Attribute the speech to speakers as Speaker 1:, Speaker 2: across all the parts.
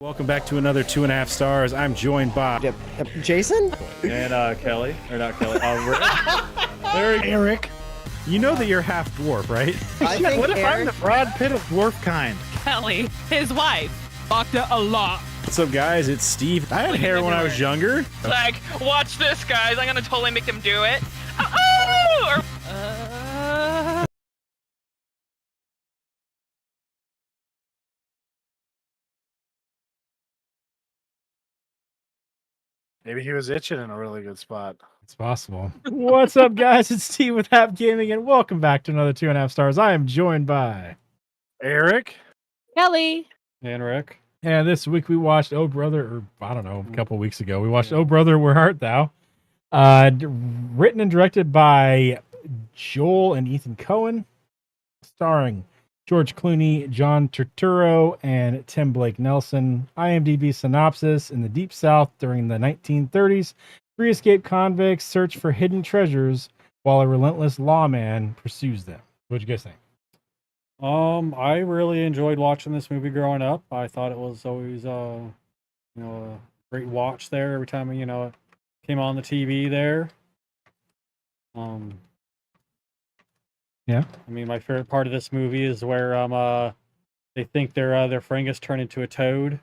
Speaker 1: Welcome back to another 2.5 stars. I'm joined by
Speaker 2: Jason?
Speaker 3: And Kelly, or not Kelly,
Speaker 1: Eric. You know that you're half dwarf, right?
Speaker 2: I think
Speaker 4: What if I'm
Speaker 2: Eric,
Speaker 4: the Brad Pitt of dwarf kind?
Speaker 5: Kelly, his wife, fucked it a lot.
Speaker 1: What's up, guys? It's Steve. I had hair when I was younger.
Speaker 5: Like, watch this, guys. I'm gonna totally make them do it. Oh!
Speaker 4: Maybe he was itching in a really good spot.
Speaker 6: It's possible. What's up, guys? It's Steve with Hap Gaming, and welcome back to another 2.5 stars. I am joined by,
Speaker 4: Eric?
Speaker 5: Kelly.
Speaker 3: and Rick.
Speaker 6: and this week we watched Oh Brother, or I don't know, a couple weeks ago, we watched Oh Brother, Where Art Thou? Written and directed by Joel and Ethan Cohen, starring George Clooney, John Turturro, and Tim Blake Nelson. IMDb synopsis: in the Deep South during the 1930s, three escaped convicts search for hidden treasures while a relentless lawman pursues them. What'd you guys think?
Speaker 3: I really enjoyed watching this movie growing up. I thought it was always a great watch there every time it came on the TV there.
Speaker 6: Yeah.
Speaker 3: I mean, my favorite part of this movie is where they think their friend gets turned into a toad.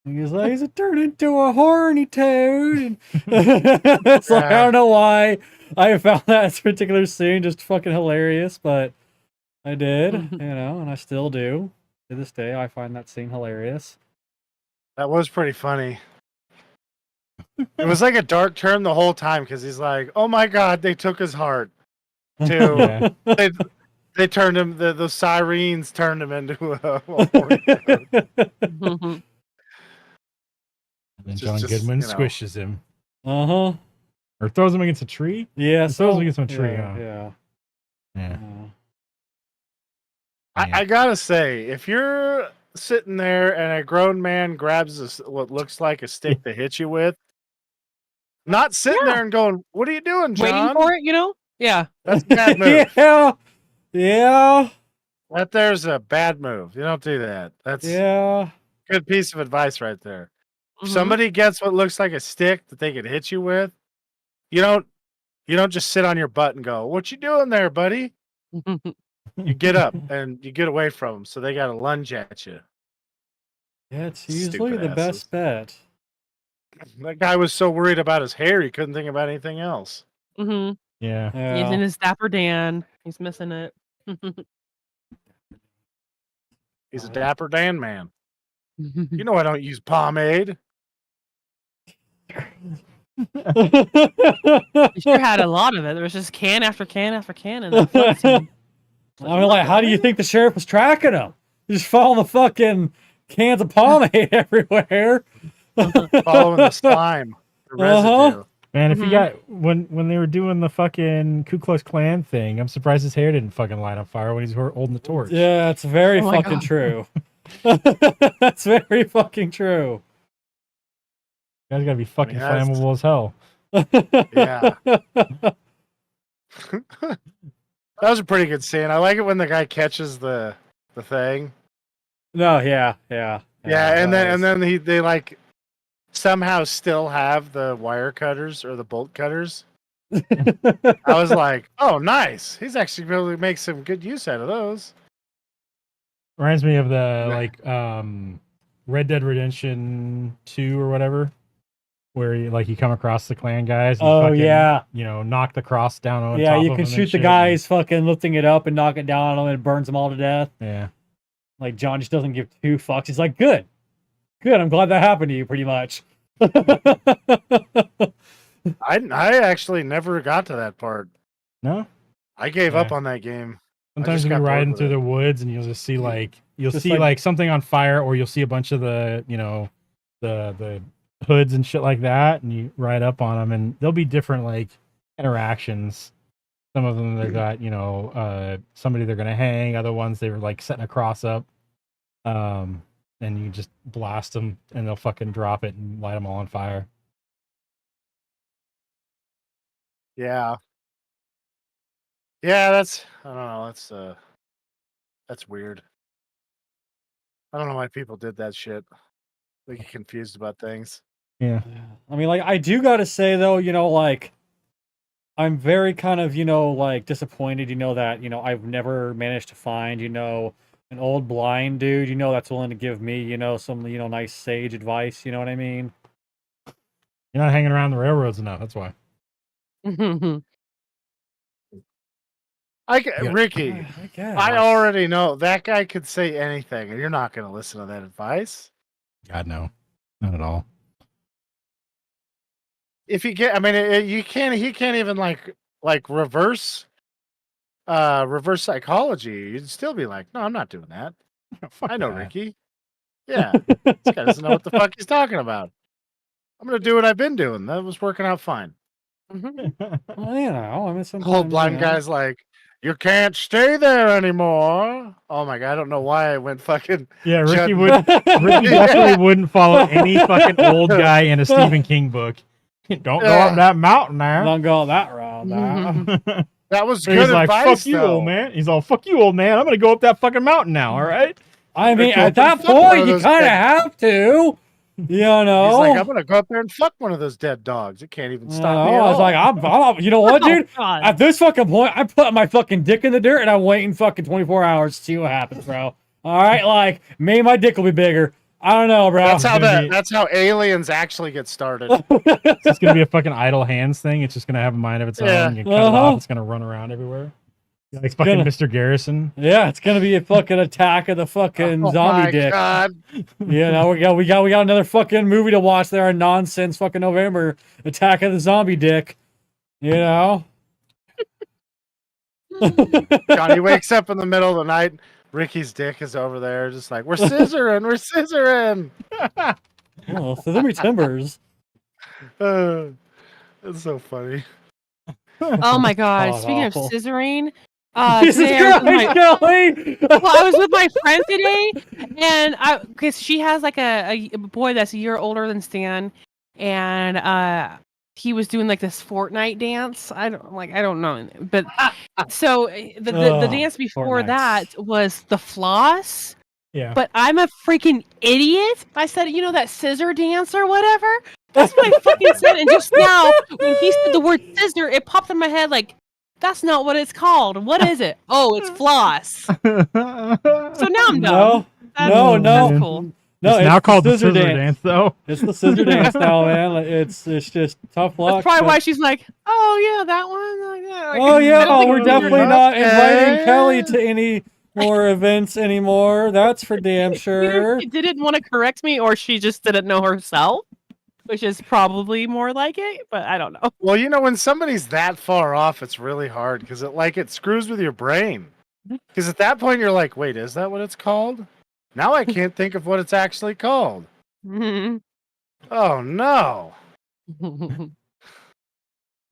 Speaker 3: And he's like, he's turned into a horny toad. And it's like, I don't know why I found that particular scene just fucking hilarious, but I did, and I still do. To this day, I find that scene hilarious.
Speaker 4: That was pretty funny. It was like a dark turn the whole time because he's like, oh my god, they took his heart. To
Speaker 6: Yeah.
Speaker 4: they turned him, the sirens turned him into a horny toad.
Speaker 6: And then
Speaker 4: Just-
Speaker 6: John
Speaker 4: just,
Speaker 6: Goodman
Speaker 4: you know.
Speaker 6: squishes him,
Speaker 3: Uh-huh.
Speaker 6: or throws him against a tree.
Speaker 3: Yeah,
Speaker 6: Throws him against a tree.
Speaker 3: yeah,
Speaker 6: huh?
Speaker 3: yeah.
Speaker 6: Yeah.
Speaker 4: I gotta say, if you're sitting there and a grown man grabs what looks like a stick to hit you with, not sitting there and going, what are you doing, John?
Speaker 5: Waiting for it, Yeah.
Speaker 4: That's a bad move.
Speaker 3: Yeah.
Speaker 4: That there's a bad move. You don't do that. That's
Speaker 3: Yeah.
Speaker 4: a good piece of advice right there. If
Speaker 5: Mhm.
Speaker 4: somebody gets what looks like a stick that they could hit you with, you don't just sit on your butt and go, what you doing there, buddy? You get up and you get away from them, so they got to lunge at you.
Speaker 3: Yeah, it's
Speaker 4: Stupid
Speaker 3: usually the
Speaker 4: asses.
Speaker 3: best bet.
Speaker 4: That guy was so worried about his hair, he couldn't think about anything else.
Speaker 5: Mm-hmm.
Speaker 6: Yeah.
Speaker 5: He's in his Dapper Dan. He's missing it.
Speaker 4: He's a dapper Dan man. You know I don't use pomade.
Speaker 5: He sure had a lot of it. There was just can after can after can in that fight scene.
Speaker 3: I mean, like, how do you think the sheriff was tracking him? He's just following the fucking cans of pomade everywhere.
Speaker 4: Following the slime. The
Speaker 3: Uh-huh.
Speaker 4: residue.
Speaker 6: Man, if you
Speaker 5: Mhm.
Speaker 6: got when they were doing the fucking Ku Klux Klan thing, I'm surprised his hair didn't fucking light on fire when he's holding the torch.
Speaker 3: Yeah, it's very
Speaker 5: Oh my
Speaker 3: fucking
Speaker 5: God.
Speaker 3: true. That's very fucking true.
Speaker 6: You guys gotta be fucking
Speaker 4: that's-
Speaker 6: flammable as hell.
Speaker 4: Yeah. That was a pretty good scene. I like it when the guy catches the thing.
Speaker 3: No, yeah.
Speaker 4: Yeah,
Speaker 3: that was-
Speaker 4: and then they like somehow still have the wire cutters or the bolt cutters. I was like, oh, nice. He's actually able to make some good use out of those.
Speaker 6: Reminds me of the Red Dead Redemption 2 or whatever, where you come across the Klan guys. And
Speaker 3: Oh,
Speaker 6: fucking,
Speaker 3: yeah.
Speaker 6: Knock the cross down on
Speaker 3: Yeah,
Speaker 6: top
Speaker 3: you
Speaker 6: of
Speaker 3: can
Speaker 6: them and
Speaker 3: shoot the
Speaker 6: shit.
Speaker 3: guys fucking lifting it up and knock it down on them and it burns them all to death.
Speaker 6: Yeah.
Speaker 3: Like, John just doesn't give two fucks. He's like, good. I'm glad that happened to you, pretty much.
Speaker 4: I actually never got to that part.
Speaker 6: No.
Speaker 4: I gave up
Speaker 6: Yeah.
Speaker 4: on that game.
Speaker 6: Sometimes
Speaker 4: just
Speaker 6: when
Speaker 4: got
Speaker 6: you're
Speaker 4: bored
Speaker 6: riding
Speaker 4: with
Speaker 6: through
Speaker 4: it.
Speaker 6: the woods and you'll just see
Speaker 3: Just
Speaker 6: like something on fire, or you'll see a bunch of the the hoods and shit like that, and you ride up on them, and there'll be different like interactions. Some of them they got somebody they're gonna hang. Other ones they were like setting a cross up, and you just blast them, and they'll fucking drop it and light them all on fire.
Speaker 4: Yeah. Yeah, that's I don't know, that's weird. I don't know why people did that shit. They get confused about things.
Speaker 6: Yeah.
Speaker 3: I mean, like, I do gotta say though, like, I'm very kind of, like, disappointed, that, I've never managed to find, an old blind dude, that's willing to give me, some, nice sage advice. You know what I mean?
Speaker 6: You're not hanging around the railroads enough. That's why.
Speaker 4: Ricky,
Speaker 3: I guess.
Speaker 4: I already know that guy could say anything, and you're not going to listen to that advice.
Speaker 6: God, no. Not at all.
Speaker 4: If you get, I mean, you can't. He can't even like reverse psychology. You'd still be like, no, I'm not doing that.
Speaker 6: Fuck
Speaker 4: I know
Speaker 6: that.
Speaker 4: Ricky. Yeah, this guy doesn't know what the fuck he's talking about. I'm gonna do what I've been doing. That was working out fine.
Speaker 3: Well, I mean, sometimes,
Speaker 4: Whole blind guy's like, you can't stay there anymore. Oh my god, I don't know why I went fucking.
Speaker 6: Yeah, Ricky
Speaker 4: Judd-
Speaker 6: would. Ricky definitely wouldn't follow any fucking old guy in a Stephen King book. Don't go up that mountain there.
Speaker 3: Don't go that route. Nah.
Speaker 4: That was
Speaker 6: He's
Speaker 4: good
Speaker 6: like,
Speaker 4: advice,
Speaker 6: fuck you,
Speaker 4: though.
Speaker 6: old man. He's all, fuck you, old man. I'm going to go up that fucking mountain now, all right?
Speaker 3: I mean,
Speaker 4: Ricky,
Speaker 3: at that
Speaker 4: fuck one
Speaker 3: point,
Speaker 4: of
Speaker 3: you
Speaker 4: those
Speaker 3: kind of
Speaker 4: dead-
Speaker 3: have to.
Speaker 4: He's like, I'm
Speaker 3: No,
Speaker 4: gonna go up there and fuck one of those dead dogs. It can't even stop me.
Speaker 3: I
Speaker 4: at
Speaker 3: was
Speaker 4: all.
Speaker 3: like, I'm you know what, dude?
Speaker 2: Oh, God.
Speaker 3: At this fucking point, I'm putting my fucking dick in the dirt and I'm waiting fucking 24 hours to see what happens, bro. All right, like, maybe my dick will be bigger. I don't know, bro.
Speaker 4: That's how aliens actually get started.
Speaker 6: It's just going to be a fucking idle hands thing. It's just going to have a mind of its own.
Speaker 4: Yeah.
Speaker 6: You cut it off. It's going to run around everywhere. Like fucking
Speaker 3: Gonna-
Speaker 6: Mr. Garrison.
Speaker 3: Yeah, it's gonna be a fucking attack of the fucking
Speaker 4: Oh
Speaker 3: zombie
Speaker 4: my
Speaker 3: dick.
Speaker 4: God.
Speaker 3: We got another fucking movie to watch there in nonsense fucking November. Attack of the Zombie Dick.
Speaker 4: Johnny wakes up in the middle of the night. Ricky's dick is over there, just like, we're scissoring, we're scissoring.
Speaker 3: Oh, so there be timbers.
Speaker 4: It's so funny.
Speaker 2: Oh my god!
Speaker 3: Oh,
Speaker 2: Speaking
Speaker 3: awful.
Speaker 2: of scissoring,
Speaker 3: Jesus
Speaker 2: today I was with
Speaker 3: Christ,
Speaker 2: my-
Speaker 3: Kelly!
Speaker 2: well, I was with my friend today, and because she has like a boy that's a year older than Stan, and he was doing like this Fortnite dance. I don't know, but so the
Speaker 3: Oh,
Speaker 2: dance before
Speaker 3: Fortnites.
Speaker 2: that was the floss.
Speaker 6: Yeah.
Speaker 2: But I'm a freaking idiot. I said, that scissor dance or whatever. That's what I fucking said. And just now, when he said the word scissor, it popped in my head like, that's not what it's called. What is it? Oh, it's floss. So now I'm dumb.
Speaker 3: No,
Speaker 2: That's
Speaker 3: no.
Speaker 2: cool.
Speaker 3: No,
Speaker 6: it's now called the
Speaker 3: scissor
Speaker 6: scissor dance, though.
Speaker 3: It's the scissor dance now, man. Like, it's just tough luck.
Speaker 2: That's probably
Speaker 3: but-
Speaker 2: why she's like, oh yeah, that one. Like, yeah. Like,
Speaker 3: Oh
Speaker 2: I
Speaker 3: yeah,
Speaker 2: don't think
Speaker 3: we're
Speaker 2: it's
Speaker 3: definitely
Speaker 2: weird.
Speaker 3: not inviting
Speaker 4: Okay.
Speaker 3: Kelly to any more events anymore. That's for damn sure.
Speaker 2: She didn't want to correct me, or she just didn't know herself, which is probably more like it. But I don't know.
Speaker 4: Well, when somebody's that far off, it's really hard because it screws with your brain. Because at that point, you're like, wait, is that what it's called? Now I can't think of what it's actually called.
Speaker 2: Mhm.
Speaker 4: Oh no.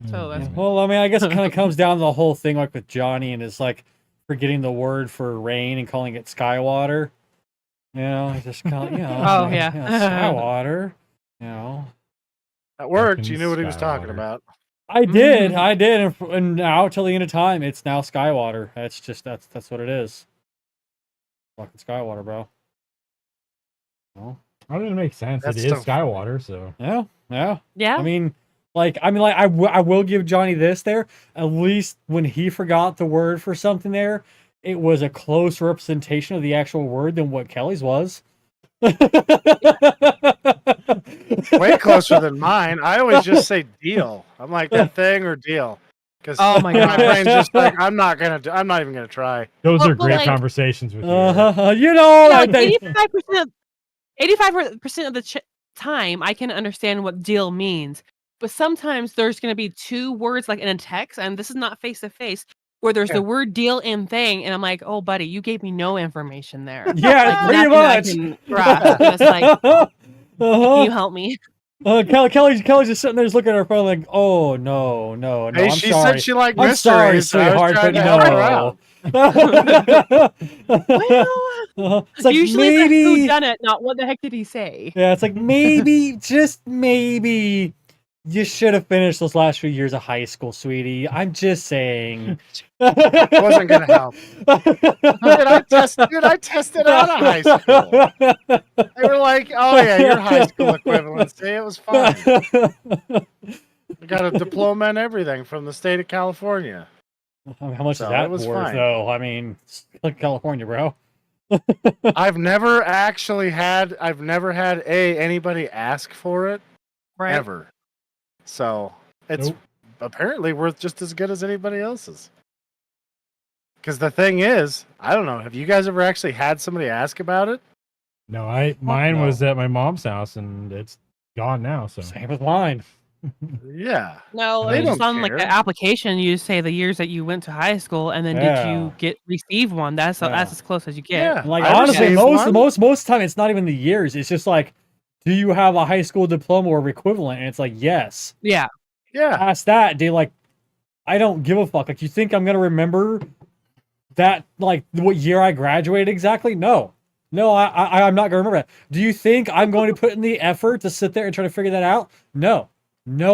Speaker 2: So that's
Speaker 3: Well, I mean, I guess it kind of comes down to the whole thing, like with Johnny and is like forgetting the word for rain and calling it Skywater. It's just kind of,
Speaker 2: Oh,
Speaker 3: like,
Speaker 2: yeah.
Speaker 3: Skywater.
Speaker 4: That worked.
Speaker 6: Fucking
Speaker 4: You knew what he was talking
Speaker 6: Skywalker.
Speaker 4: about.
Speaker 3: I did, and now till the end of time, it's now Skywater. That's just that's what it is. Fucking Skywater, bro. No.
Speaker 6: I don't even make sense.
Speaker 4: That's
Speaker 6: it is
Speaker 4: so funny.
Speaker 6: Skywater, so.
Speaker 3: Yeah, yeah.
Speaker 2: yeah.
Speaker 3: I mean, I will give Johnny this there. At least when he forgot the word for something there, it was a close representation of the actual word than what Kelly's was.
Speaker 4: Way closer than mine. I always just say deal. I'm like that thing or deal. Because
Speaker 2: Oh my
Speaker 4: my
Speaker 2: God.
Speaker 4: brain's just like I'm not even gonna try.
Speaker 6: Those
Speaker 2: Well,
Speaker 6: are
Speaker 2: but,
Speaker 6: great
Speaker 2: like-
Speaker 6: conversations with you.
Speaker 3: Like they,
Speaker 2: 85% of the time, I can understand what deal means. But sometimes there's going to be two words like in a text, and this is not face to face, where there's
Speaker 4: Yeah.
Speaker 2: the word deal and thing, and I'm like, oh, buddy, you gave me no information there.
Speaker 3: yeah, pretty
Speaker 2: Nothing I
Speaker 3: much.
Speaker 2: can grasp. And it's like, can
Speaker 3: Uh-huh.
Speaker 2: you help me?
Speaker 3: Kelly's just sitting there just looking at her phone like, oh no,
Speaker 4: Hey,
Speaker 3: I'm
Speaker 4: she
Speaker 3: sorry.
Speaker 4: said she liked
Speaker 3: I'm sorry,
Speaker 4: mysteries. so I was
Speaker 3: sweetheart,
Speaker 4: trying
Speaker 3: but
Speaker 4: to help her out.
Speaker 3: no.
Speaker 2: Well,
Speaker 3: It's like
Speaker 2: usually
Speaker 3: maybe,
Speaker 2: it's who done it, not what the heck did he say.
Speaker 3: yeah, it's like maybe, just maybe, you should have finished those last few years of high school, sweetie. I'm just saying.
Speaker 4: It wasn't gonna help. Dude, I tested out of high school. They We're like, oh yeah, your high school equivalency. It was fine. I got a diploma and everything from the state of California.
Speaker 3: How much
Speaker 4: So
Speaker 3: is that
Speaker 4: it was
Speaker 3: worth,
Speaker 4: fine.
Speaker 3: though? I mean, it's like California, bro.
Speaker 4: I've never had anybody ask for it
Speaker 2: Right.
Speaker 4: ever. So it's
Speaker 6: Nope.
Speaker 4: apparently worth just as good as anybody else's. Because the thing is, I don't know, have you guys ever actually had somebody ask about it?
Speaker 6: No, mine
Speaker 4: no.
Speaker 6: was at my mom's house, and it's gone now. So
Speaker 3: Same with mine.
Speaker 4: Yeah.
Speaker 2: No,
Speaker 6: They
Speaker 2: it's just
Speaker 4: don't
Speaker 2: on like
Speaker 4: care.
Speaker 2: the application. You say the years that you went to high school, and then did
Speaker 3: Yeah.
Speaker 2: you receive one? That's
Speaker 3: Yeah.
Speaker 2: as close as you get.
Speaker 4: Yeah.
Speaker 3: Like
Speaker 4: I
Speaker 3: honestly,
Speaker 4: received
Speaker 3: most
Speaker 4: one.
Speaker 3: time it's not even the years. It's just like, do you have a high school diploma or equivalent? And it's like, yes.
Speaker 2: Yeah.
Speaker 4: Yeah.
Speaker 3: Past that, dude, like, I don't give a fuck. Like, you think I'm gonna remember that, like, what year I graduated exactly? No, I'm not gonna remember that. Do you think I'm going to put in the effort to sit there and try to figure that out? No,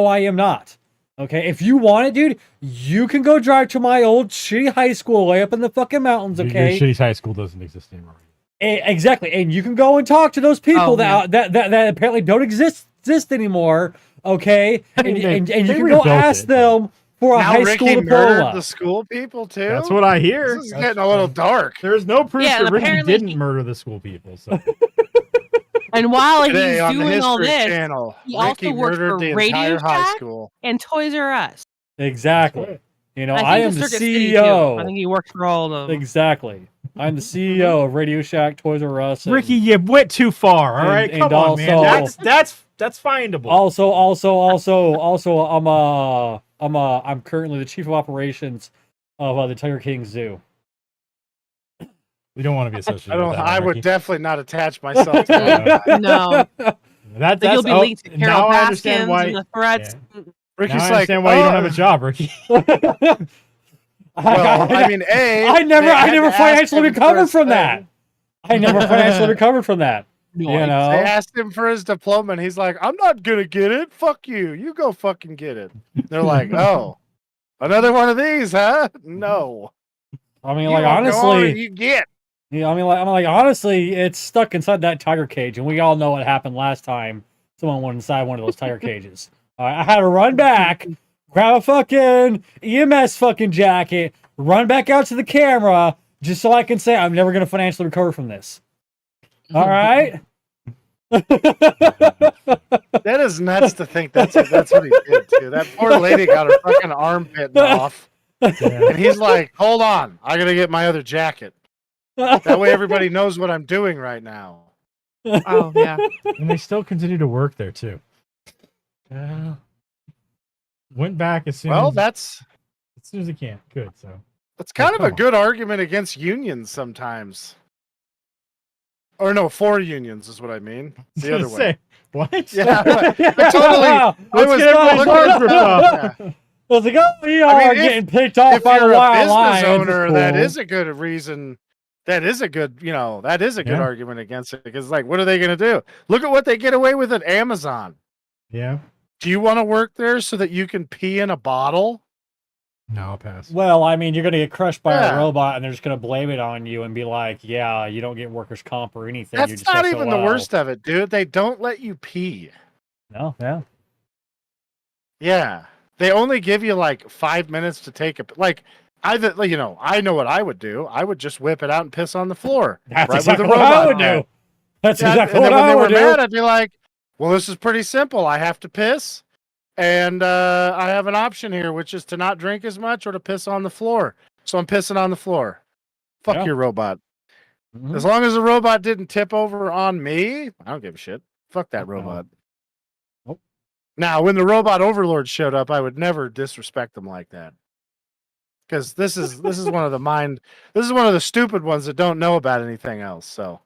Speaker 3: I am not. Okay, if you want it, dude, you can go drive to my old shitty high school way up in the fucking mountains.
Speaker 6: your
Speaker 3: Okay,
Speaker 6: shitty high school doesn't exist anymore.
Speaker 3: Exactly, and you can go and talk to those people
Speaker 2: Oh,
Speaker 3: that apparently don't exist anymore. Okay, and you
Speaker 6: They
Speaker 3: can go
Speaker 6: rebuilt
Speaker 3: ask
Speaker 6: it.
Speaker 3: them for a
Speaker 4: Now
Speaker 3: high
Speaker 4: Ricky
Speaker 3: school
Speaker 4: murdered
Speaker 3: diploma.
Speaker 4: the school people too.
Speaker 6: That's what I hear.
Speaker 4: This is getting a little dark.
Speaker 6: There's no proof
Speaker 2: Yeah,
Speaker 6: that
Speaker 2: and
Speaker 6: Ricky
Speaker 2: apparently
Speaker 6: didn't
Speaker 2: he-
Speaker 6: murder the school people. So
Speaker 2: And while
Speaker 4: Today
Speaker 2: he's
Speaker 4: on the
Speaker 2: doing all
Speaker 4: History
Speaker 2: this,
Speaker 4: Channel,
Speaker 2: he
Speaker 4: Ricky
Speaker 2: also works
Speaker 4: murdered
Speaker 2: for
Speaker 4: the
Speaker 2: Radio
Speaker 4: entire high
Speaker 2: Shack?
Speaker 4: school.
Speaker 2: and Toys R Us.
Speaker 3: Exactly. You know,
Speaker 2: I
Speaker 3: I
Speaker 2: think
Speaker 3: am
Speaker 2: the
Speaker 3: the
Speaker 2: Circuit City, too. I
Speaker 3: CEO.
Speaker 2: think he works for all of them.
Speaker 3: Exactly. I'm the CEO of Radio Shack, Toys R Us. and
Speaker 6: Ricky, you went too far. All
Speaker 3: And-
Speaker 6: right,
Speaker 3: and
Speaker 6: come on, man.
Speaker 3: also-
Speaker 6: That's findable.
Speaker 3: Also, I'm currently the chief of operations of the Tiger King Zoo.
Speaker 6: We don't want to be associated. with that one,
Speaker 4: I would
Speaker 6: Ricky.
Speaker 4: definitely not attach myself to that.
Speaker 2: No,
Speaker 6: That's
Speaker 2: you'll be linked to Carol
Speaker 6: now I
Speaker 2: Baskins
Speaker 6: understand why.
Speaker 2: and the threats.
Speaker 4: Ricky's
Speaker 6: Now I
Speaker 4: like,
Speaker 6: understand why you don't have a job, Ricky.
Speaker 4: well, I mean,
Speaker 3: I
Speaker 4: they had
Speaker 3: never
Speaker 4: to ask
Speaker 3: financially
Speaker 4: him for
Speaker 3: recovered
Speaker 4: his
Speaker 3: from
Speaker 4: thing.
Speaker 3: that. I never financially recovered from that.
Speaker 2: No,
Speaker 3: You
Speaker 4: They
Speaker 3: know,
Speaker 4: asked him for his diploma, and he's like, "I'm not gonna get it. Fuck you. You go fucking get it." They're like, "Oh, another one of these, huh? No."
Speaker 3: I mean,
Speaker 4: You
Speaker 3: like
Speaker 4: don't go on and
Speaker 3: honestly,
Speaker 4: you get.
Speaker 3: I mean, like honestly, it's stuck inside that tiger cage, and we all know what happened last time someone went inside one of those tiger cages. I had to run back, grab a fucking EMS fucking jacket, run back out to the camera, just so I can say I'm never gonna financially recover from this. All right.
Speaker 4: That is nuts to think that's what he did too. That poor lady got her fucking arm bitten off, and he's like, "Hold on, I gotta get my other jacket. That way, everybody knows what I'm doing right now."
Speaker 2: Oh yeah.
Speaker 6: And they still continue to work there too. Went back as soon
Speaker 4: Well,
Speaker 6: as
Speaker 4: that's
Speaker 6: they can. Good. So
Speaker 4: kind of
Speaker 6: come
Speaker 4: a
Speaker 6: on.
Speaker 4: good argument against unions sometimes. Or no, for unions is what I mean. The other way.
Speaker 6: Say, what?
Speaker 4: Yeah, I totally. I
Speaker 6: Let's
Speaker 4: was
Speaker 6: get everybody's
Speaker 4: looking
Speaker 6: cards
Speaker 4: at
Speaker 6: ripped off.
Speaker 4: yeah.
Speaker 3: I was like, oh, we
Speaker 4: I
Speaker 3: are
Speaker 4: mean,
Speaker 3: getting picked off
Speaker 4: If
Speaker 3: by
Speaker 4: you're
Speaker 3: the
Speaker 4: a
Speaker 3: wild
Speaker 4: business
Speaker 3: lions.
Speaker 4: owner, that
Speaker 3: Cool.
Speaker 4: is a good reason. That is a good, that is a good
Speaker 6: Yeah.
Speaker 4: argument against it. Because, like, what are they going to do? Look at what they get away with at Amazon.
Speaker 6: Yeah.
Speaker 4: Do you want to work there so that you can pee in a bottle?
Speaker 6: No, I'll pass.
Speaker 3: Well, I mean, you're gonna get crushed by
Speaker 4: Yeah.
Speaker 3: a robot, and they're just gonna blame it on you and be like, "Yeah, you don't get workers' comp or anything." You're
Speaker 4: That's
Speaker 3: just
Speaker 4: not
Speaker 3: SOL."
Speaker 4: even the worst of it, dude. They don't let you pee.
Speaker 3: No, yeah.
Speaker 4: Yeah. They only give you like 5 minutes to take I know what I would do. I would just whip it out and piss on the floor.
Speaker 3: That's
Speaker 4: right
Speaker 3: exactly
Speaker 4: where the
Speaker 3: what I
Speaker 4: robot
Speaker 3: would
Speaker 4: is.
Speaker 3: do. That's
Speaker 4: Yeah,
Speaker 3: exactly
Speaker 4: and
Speaker 3: what
Speaker 4: then when
Speaker 3: I
Speaker 4: they
Speaker 3: would
Speaker 4: were
Speaker 3: do.
Speaker 4: mad, I'd be like, well, this is pretty simple. I have to piss. And I have an option here, which is to not drink as much or to piss on the floor. So I'm pissing on the floor. Fuck
Speaker 3: Yeah.
Speaker 4: your robot.
Speaker 3: Mhm.
Speaker 4: As long as the robot didn't tip over on me, I don't give a shit. Fuck that robot.
Speaker 3: Nope.
Speaker 4: Now, when the robot overlord showed up, I would never disrespect them like that. Because this is one of the stupid ones that don't know about anything else. So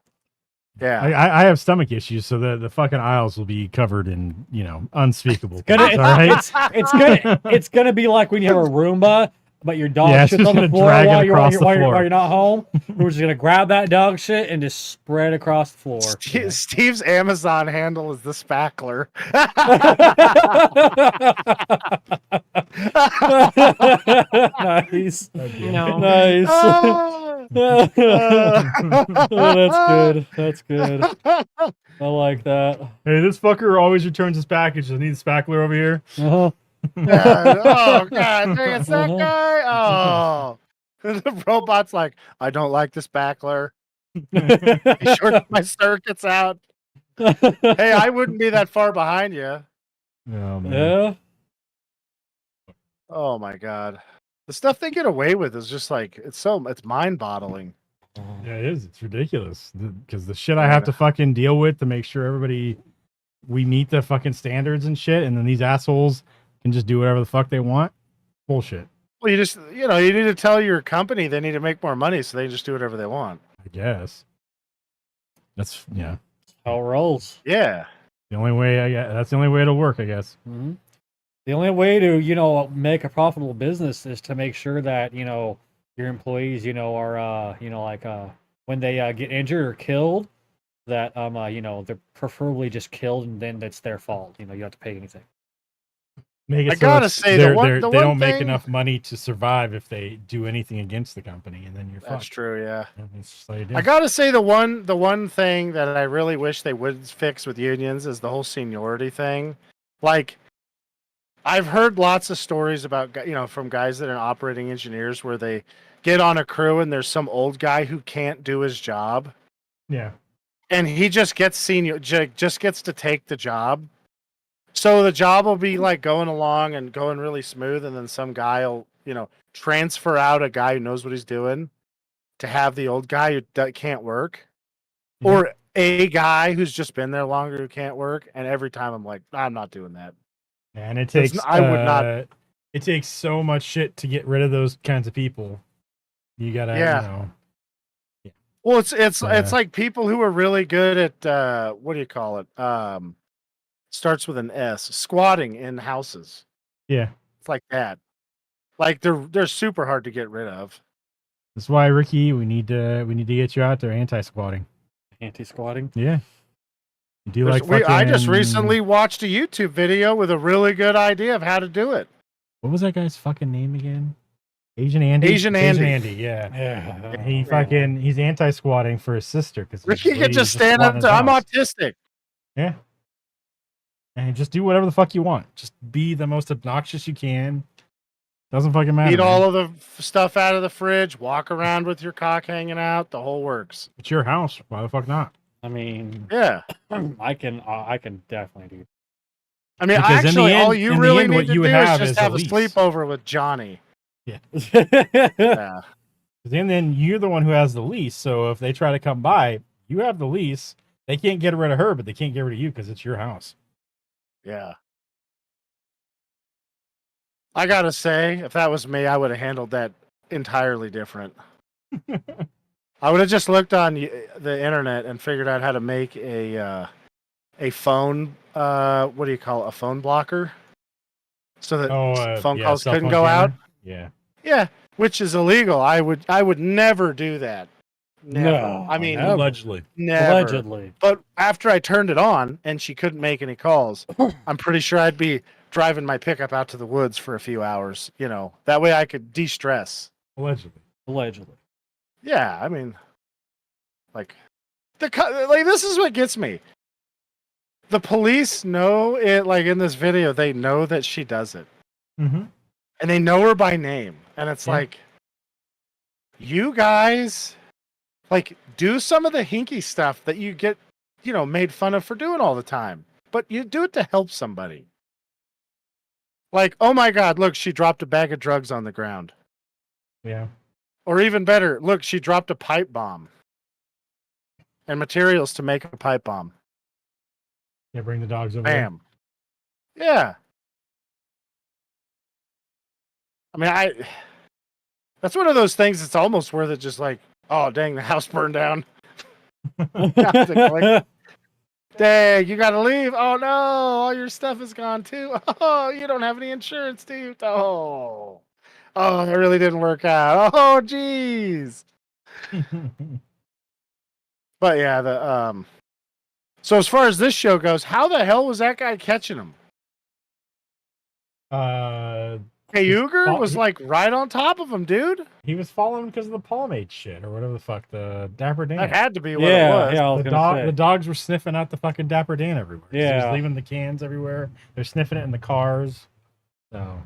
Speaker 4: yeah.
Speaker 6: I have stomach issues, so the fucking aisles will be covered in unspeakable.
Speaker 3: Gonna-
Speaker 6: things, all right.
Speaker 3: It's gonna be like when you have a Roomba, but your dog
Speaker 6: Yeah, it's
Speaker 3: shits
Speaker 6: just
Speaker 3: on the
Speaker 6: gonna
Speaker 3: floor
Speaker 6: drag it
Speaker 3: while you're,
Speaker 6: across the floor.
Speaker 3: while you're not home. We're just gonna grab that dog shit and just spread across the floor.
Speaker 4: Steve's Amazon handle is the spackler.
Speaker 3: Nice.
Speaker 2: No.
Speaker 3: Nice.
Speaker 4: Ah,
Speaker 3: that's good. That's good. I like that.
Speaker 6: Hey, this fucker always returns his package. I need the spackler over here.
Speaker 3: Uh-huh.
Speaker 4: Oh god, dang, it's that guy. Oh, the robot's like, I don't like this backler. He shorted my circuits out. Hey, I wouldn't be that far behind you.
Speaker 6: Oh, man.
Speaker 3: Yeah.
Speaker 4: Oh my god, the stuff they get away with is just like it's mind-boggling.
Speaker 6: Yeah, it is. It's ridiculous because the shit I have to fucking deal with to make sure we meet the fucking standards and shit, and then these assholes can just do whatever the fuck they want. Bullshit.
Speaker 4: Well, you need to tell your company they need to make more money, so they just do whatever they want.
Speaker 6: I guess. That's
Speaker 3: How it rolls.
Speaker 4: Yeah.
Speaker 6: the only way. That's the only way it'll work, I guess.
Speaker 3: Mhm. The only way to, make a profitable business is to make sure that, your employees, are, when they get injured or killed, that, they're preferably just killed and then it's their fault. You don't have to pay anything.
Speaker 6: Make it
Speaker 4: I gotta say,
Speaker 6: they
Speaker 4: the one
Speaker 6: don't make
Speaker 4: thing-
Speaker 6: enough money to survive if they do anything against the company, and then you're
Speaker 4: That's
Speaker 6: fucked.
Speaker 4: true, yeah.
Speaker 6: It's just like,
Speaker 4: I gotta say the one thing that I really wish they would fix with unions is the whole seniority thing. Like, I've heard lots of stories about from guys that are operating engineers where they get on a crew and there's some old guy who can't do his job,
Speaker 6: yeah.
Speaker 4: and he just gets just gets to take the job. So the job will be like going along and going really smooth, and then some guy will transfer out a guy who knows what he's doing to have the old guy who can't work, or a guy who's just been there longer who can't work. And every time I'm like, I'm not doing that.
Speaker 6: And it takes.
Speaker 4: I would not.
Speaker 6: It takes so much shit to get rid of those kinds of people. You gotta.
Speaker 4: Yeah. Well, it's like people who are really good at what do you call it? Starts with an S. Squatting in houses.
Speaker 6: Yeah.
Speaker 4: It's like that. Like they're super hard to get rid of.
Speaker 6: That's why, Ricky, we need to get you out there anti-squatting.
Speaker 3: Anti-squatting?
Speaker 6: Yeah. You do like
Speaker 4: I just
Speaker 6: fucking-
Speaker 4: recently watched a YouTube video with a really good idea of how to do it.
Speaker 6: What was that guy's fucking name again? Asian Andy.
Speaker 4: Asian Andy.
Speaker 6: Yeah.
Speaker 3: Yeah.
Speaker 6: He's anti-squatting for his sister because
Speaker 4: Ricky can just stand up to. I'm autistic.
Speaker 6: Yeah. And just do whatever the fuck you want. Just be the most obnoxious you can. Doesn't fucking matter.
Speaker 4: Eat
Speaker 6: man.
Speaker 4: all of the stuff out of the fridge. Walk around with your cock hanging out. The whole works.
Speaker 6: It's your house. Why the fuck not?
Speaker 3: I mean,
Speaker 4: Yeah.
Speaker 3: I can definitely do.
Speaker 4: I mean,
Speaker 6: Because in the
Speaker 4: actually, all
Speaker 6: end-
Speaker 4: you
Speaker 6: in the
Speaker 4: really
Speaker 6: end,
Speaker 4: need
Speaker 6: what
Speaker 4: to
Speaker 6: you
Speaker 4: do is
Speaker 6: have
Speaker 4: just
Speaker 6: is
Speaker 4: have a
Speaker 6: a lease.
Speaker 4: sleepover with Johnny.
Speaker 6: Yeah.
Speaker 3: that.
Speaker 4: Yeah.
Speaker 6: And then you're the one who has the lease. So if they try to come by, you have the lease. They can't get rid of her, but they can't get rid of you because it's your house.
Speaker 4: Yeah. I gotta say, if that was me, I would have handled that entirely different. I would have just looked on the internet and figured out how to make a phone. What do you call it? A phone blocker, so that phone calls
Speaker 6: cell
Speaker 4: couldn't
Speaker 6: phone
Speaker 4: go out.
Speaker 6: camera. Yeah.
Speaker 4: Yeah, which is illegal. I would never do that. Never.
Speaker 3: No,
Speaker 4: I mean,
Speaker 3: never.
Speaker 1: Allegedly.
Speaker 4: never.
Speaker 3: Allegedly.
Speaker 4: But after I turned it on and she couldn't make any calls, I'm pretty sure I'd be driving my pickup out to the woods for a few hours. That way I could de-stress.
Speaker 6: Allegedly.
Speaker 3: Allegedly.
Speaker 4: Yeah, I mean, like this is what gets me. The police know it. Like in this video, they know that she does it,
Speaker 6: Mm-hmm.
Speaker 4: and they know her by name. And it's
Speaker 6: Yeah.
Speaker 4: like, you guys, like, do some of the hinky stuff that you get, made fun of for doing all the time. But you do it to help somebody. Like, oh my God, look, she dropped a bag of drugs on the ground.
Speaker 6: Yeah.
Speaker 4: Or even better, look, she dropped a pipe bomb and materials to make a pipe bomb.
Speaker 6: Yeah. Bring the dogs over. there.
Speaker 4: Bam. Yeah. I mean, that's one of those things that's almost worth it. Just like, oh, dang, the house burned down. Dang, you gotta leave. Oh no, all your stuff is gone too. Oh, you don't have any insurance, do you? Oh, that really didn't work out. Oh, geez. But yeah, so as far as this show goes, how the hell was that guy catching him? Cayuga was like right on top of him, dude.
Speaker 6: He was following because of the pomade shit or whatever the fuck, the Dapper Dan.
Speaker 4: That had to be what it
Speaker 3: Yeah,
Speaker 4: was.
Speaker 3: yeah. I was
Speaker 6: The,
Speaker 3: gonna say.
Speaker 6: the dogs were sniffing out the fucking Dapper Dan everywhere. So he
Speaker 3: Yeah.
Speaker 6: was leaving the cans everywhere. They're sniffing it in the cars. So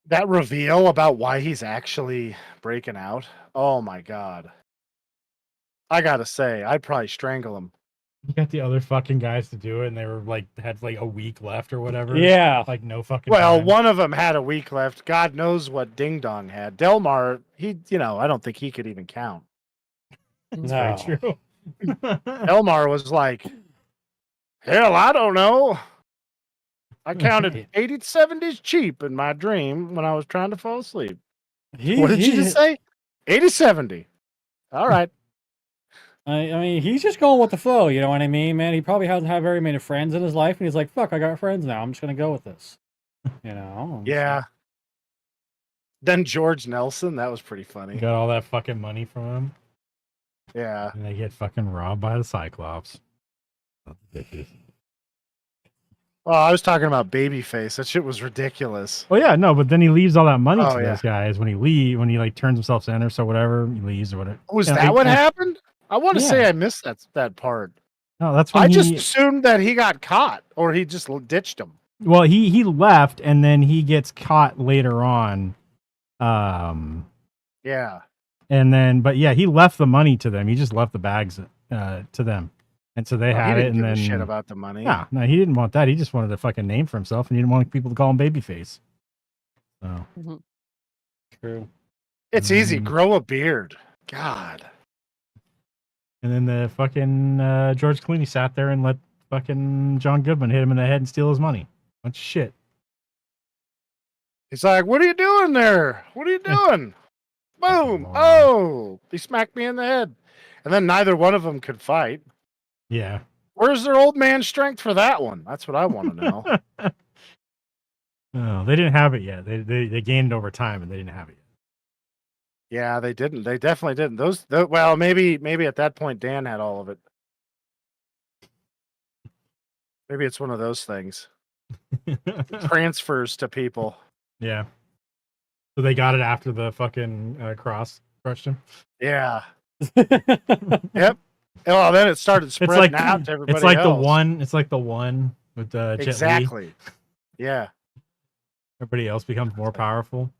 Speaker 4: That reveal about why he's actually breaking out. Oh my god. I gotta say, I'd probably strangle him.
Speaker 6: you got the other fucking guys to do it, and they were like had like a week left or whatever.
Speaker 3: Yeah.
Speaker 6: Like no fucking.
Speaker 4: Well,
Speaker 6: time.
Speaker 4: one of them had a week left. God knows what Ding Dong had. Delmar, I don't think he could even count.
Speaker 6: That's
Speaker 3: No.
Speaker 6: very true.
Speaker 4: Delmar was like, hell, I don't know. I counted 80-70s cheap in my dream when I was trying to fall asleep. What did you just say? 80-70. All right.
Speaker 3: I mean, he's just going with the flow. You know what I mean, man? He probably hasn't had very many friends in his life, and he's like, "Fuck, I got friends now. I'm just gonna go with this." You know?
Speaker 4: Yeah. Then George Nelson, that was pretty funny.
Speaker 6: Got all that fucking money from him,
Speaker 4: Yeah.
Speaker 6: and they get fucking robbed by the Cyclops.
Speaker 4: Well, I was talking about Babyface. That shit was ridiculous.
Speaker 6: Well, yeah, no, but then he leaves all that money
Speaker 4: Oh,
Speaker 6: to
Speaker 4: yeah.
Speaker 6: those guys when he like turns himself in or so whatever. He leaves or whatever.
Speaker 4: Was
Speaker 6: Yeah,
Speaker 4: that what
Speaker 6: yeah.
Speaker 4: happened? I want to
Speaker 6: Yeah.
Speaker 4: say I missed that part.
Speaker 6: No, that's when
Speaker 4: I
Speaker 6: he.
Speaker 4: just assumed that he got caught or he just ditched him.
Speaker 6: Well, he left, and then he gets caught later on.
Speaker 4: Yeah.
Speaker 6: And then, but yeah, he left the money to them. He just left the bags to them, and so they
Speaker 4: Oh, he
Speaker 6: had
Speaker 4: didn't
Speaker 6: it. And
Speaker 4: give
Speaker 6: then
Speaker 4: a shit about the money.
Speaker 6: no, he didn't want that. He just wanted a fucking name for himself, and he didn't want people to call him Babyface. So
Speaker 3: True.
Speaker 4: It's easy.
Speaker 6: Mm.
Speaker 4: Grow a beard. God.
Speaker 6: and then the fucking George Clooney sat there and let fucking John Goodman hit him in the head and steal his money. Bunch of shit.
Speaker 4: He's like, what are you doing there? What are you doing? Boom.
Speaker 6: moron.
Speaker 4: Oh, he smacked me in the head. And then neither one of them could fight.
Speaker 6: Yeah.
Speaker 4: Where's their old man strength for that one? That's what I want to know.
Speaker 6: No, they didn't have it yet. They gained it over time, and they didn't have it yet.
Speaker 4: Yeah, they didn't. They definitely didn't. Well, maybe at that point Dan had all of it. Maybe it's one of those things. Transfers to people.
Speaker 6: Yeah. So they got it after the fucking cross crushed him.
Speaker 4: Yeah. Yep. Well, then it started spreading out to everybody
Speaker 6: It's like
Speaker 4: else.
Speaker 6: It's like the one with Jet Li.
Speaker 4: Exactly. Yeah.
Speaker 6: Everybody else becomes more powerful.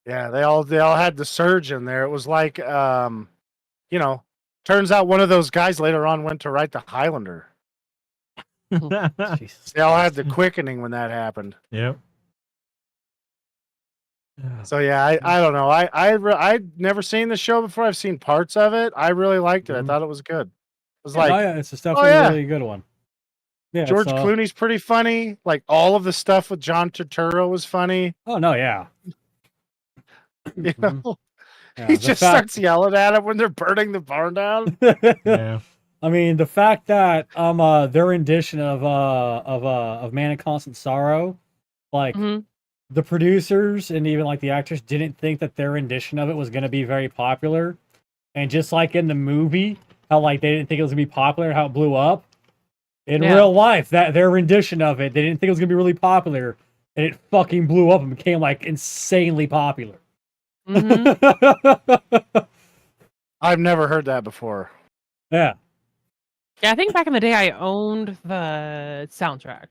Speaker 4: Yeah, they all had the surge in there. It was like turns out one of those guys later on went to write the Highlander.
Speaker 3: Jesus.
Speaker 4: They all had the quickening when that happened.
Speaker 6: Yep.
Speaker 4: So yeah, I don't know. I'd never seen the show before. I've seen parts of it. I really liked it. I
Speaker 6: Mhm.
Speaker 4: thought it was good. It was
Speaker 3: Oh,
Speaker 4: like
Speaker 3: yeah, it's definitely
Speaker 4: yeah.
Speaker 3: a really good one. Yeah,
Speaker 4: George
Speaker 3: it's,
Speaker 4: Clooney's pretty funny. Like all of the stuff with John Turturro was funny.
Speaker 3: Oh no, yeah.
Speaker 4: You know,
Speaker 3: Yeah,
Speaker 4: he
Speaker 3: the
Speaker 4: just
Speaker 3: fact-
Speaker 4: starts yelling at him when they're burning the barn down.
Speaker 6: Yeah.
Speaker 3: I mean, the fact that their rendition of Man in Constant Sorrow, like
Speaker 2: Mhm.
Speaker 3: the producers and even like the actors didn't think that their rendition of it was going to be very popular, and just like in the movie, how like they didn't think it was going to be popular, how it blew up. In
Speaker 2: Yeah.
Speaker 3: real life, that their rendition of it, they didn't think it was going to be really popular, and it fucking blew up and became like insanely popular.
Speaker 2: Mhm.
Speaker 4: I've never heard that before.
Speaker 3: Yeah.
Speaker 2: Yeah, I think back in the day I owned the soundtrack,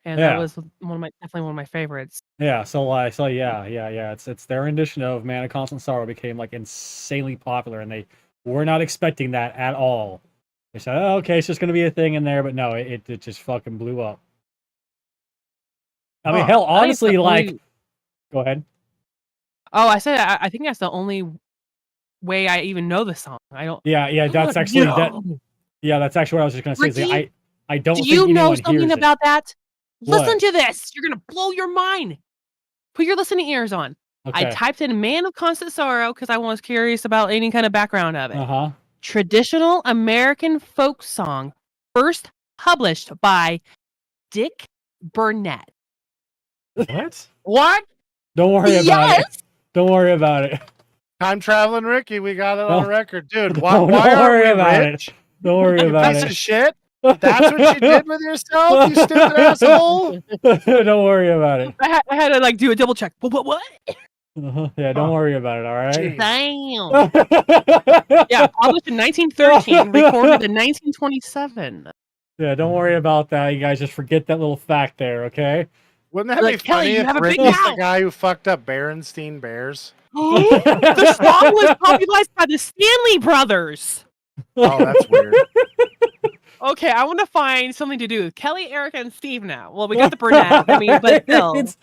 Speaker 2: and
Speaker 3: Yeah.
Speaker 2: that was definitely one of my favorites.
Speaker 3: Yeah, so yeah. It's their rendition of Man of Constant Sorrow became like insanely popular, and they were not expecting that at all. They said, "Oh, okay, it's just gonna be a thing in there," but no, it just fucking blew up. I mean,
Speaker 4: Huh.
Speaker 3: hell,
Speaker 2: I think it's the
Speaker 3: honestly, like,
Speaker 2: only-
Speaker 3: go ahead.
Speaker 2: Oh, I said I think that's the only way I even know the song. I don't.
Speaker 3: Yeah, that's
Speaker 2: Oh,
Speaker 3: actually that.
Speaker 2: no.
Speaker 3: Yeah, that's actually what I was just gonna say. Is like,
Speaker 2: Ricky,
Speaker 3: I don't
Speaker 2: Do
Speaker 3: think
Speaker 2: you know
Speaker 3: anyone
Speaker 2: something
Speaker 3: hears it.
Speaker 2: about that?
Speaker 3: What?
Speaker 2: Listen to this. You're gonna blow your mind. Put your listening ears on. I
Speaker 3: Okay.
Speaker 2: typed in "Man of Constant Sorrow" because I was curious about any kind of background of it.
Speaker 3: Uh-huh.
Speaker 2: Traditional American folk song, first published by Dick Burnett.
Speaker 6: What?
Speaker 4: What?
Speaker 3: Don't worry about it.
Speaker 2: Yes.
Speaker 3: Don't worry about it.
Speaker 4: Time traveling Ricky, we got it on
Speaker 3: Don't-
Speaker 4: record, dude.
Speaker 3: Don't
Speaker 4: Why are
Speaker 3: worry
Speaker 4: we
Speaker 3: about
Speaker 4: rich?
Speaker 3: it. Don't worry
Speaker 4: You
Speaker 3: about
Speaker 4: piece
Speaker 3: it.
Speaker 4: of shit. That's what you did with yourself, you stupid asshole.
Speaker 3: Don't worry about it.
Speaker 2: I had to like do a double check. What?
Speaker 3: Yeah, don't worry about it. All right.
Speaker 2: Damn. Yeah, published in 1913, recorded in 1927.
Speaker 3: Yeah, don't worry about that. You guys just forget that little fact there, okay?
Speaker 4: Wouldn't that
Speaker 2: Like,
Speaker 4: be
Speaker 2: Kelly,
Speaker 4: funny
Speaker 2: you
Speaker 4: if
Speaker 2: have a big
Speaker 4: Rick was the
Speaker 2: mouth.
Speaker 4: guy who fucked up Berenstein Bears?
Speaker 2: The song was popularized by the Stanley Brothers.
Speaker 4: Oh, that's weird.
Speaker 2: Okay, I want to find something to do with Kelly, Erica, and Steve now. Well, we got the Burnett. I mean, but still.
Speaker 3: It's-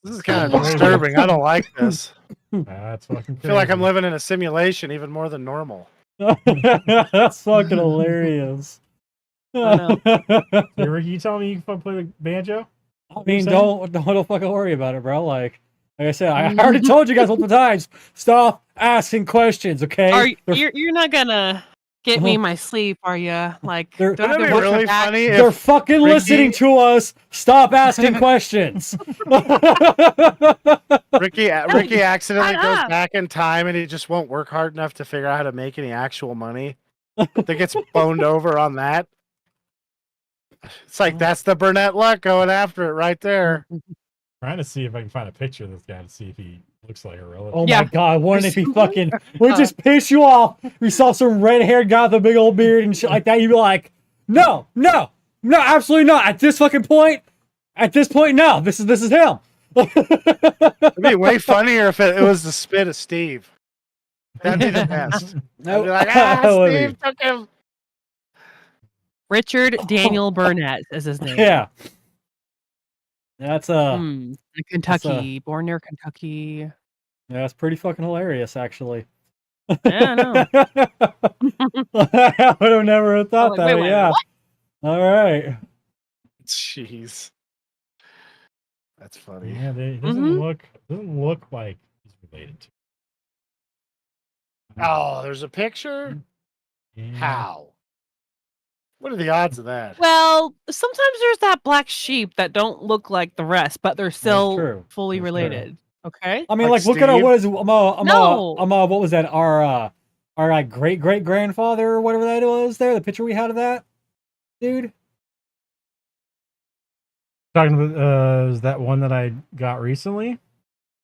Speaker 4: This is kind of disturbing. I don't like this.
Speaker 6: That's fucking.
Speaker 4: I feel like I'm living in a simulation even more than normal.
Speaker 3: That's fucking hilarious.
Speaker 2: I know.
Speaker 6: Hey, Ricky, you telling me you can fucking play the banjo?
Speaker 3: I mean, don't fucking worry about it, bro. Like I said, I already told you guys multiple times. Stop asking questions, okay?
Speaker 2: You're not gonna get me in my sleep, are you? Like,
Speaker 3: They're-
Speaker 2: do I have
Speaker 4: Wouldn't
Speaker 2: to
Speaker 4: it be
Speaker 2: work
Speaker 4: really
Speaker 2: back?
Speaker 4: funny
Speaker 3: They're
Speaker 4: if
Speaker 3: fucking
Speaker 4: Ricky-
Speaker 3: listening to us. Stop asking questions.
Speaker 4: Ricky accidentally
Speaker 2: Shut
Speaker 4: goes
Speaker 2: up.
Speaker 4: back in time and he just won't work hard enough to figure out how to make any actual money? That gets boned over on that. It's like that's the Burnett luck going after it right there.
Speaker 6: Trying to see if I can find a picture of this guy to see if he looks like a relative.
Speaker 3: Oh
Speaker 2: Yeah.
Speaker 3: my god, wouldn't it be fucking would just piss you off? We saw some red haired guy with a big old beard and shit like that, you'd be like, no, absolutely not. At this point, no. This is him.
Speaker 4: It'd be way funnier if it was the spit of Steve. That'd be the best. I'd be like, Steve took him.
Speaker 2: Richard Daniel Burnett is his name.
Speaker 3: Yeah. That's
Speaker 2: Kentucky, born near Kentucky.
Speaker 3: that's pretty fucking hilarious, actually.
Speaker 2: Yeah, I know.
Speaker 3: I would have never have thought
Speaker 2: Like,
Speaker 3: that.
Speaker 2: wait,
Speaker 3: Yeah.
Speaker 2: what?
Speaker 3: All right.
Speaker 4: Jeez. That's funny.
Speaker 6: Yeah, it doesn't look like he's related to.
Speaker 4: Oh, there's a picture?
Speaker 6: Yeah.
Speaker 4: How? What are the odds of that?
Speaker 2: Well, sometimes there's that black sheep that don't look like the rest, but they're still
Speaker 3: true.
Speaker 2: fully
Speaker 3: That's
Speaker 2: related. Okay.
Speaker 3: I mean,
Speaker 4: Like
Speaker 3: like, look at
Speaker 4: Steve?
Speaker 3: what is
Speaker 2: No.
Speaker 3: what was that? Our like great grandfather or whatever that was there. The picture we had of that dude.
Speaker 6: Talking about is that one that I got recently?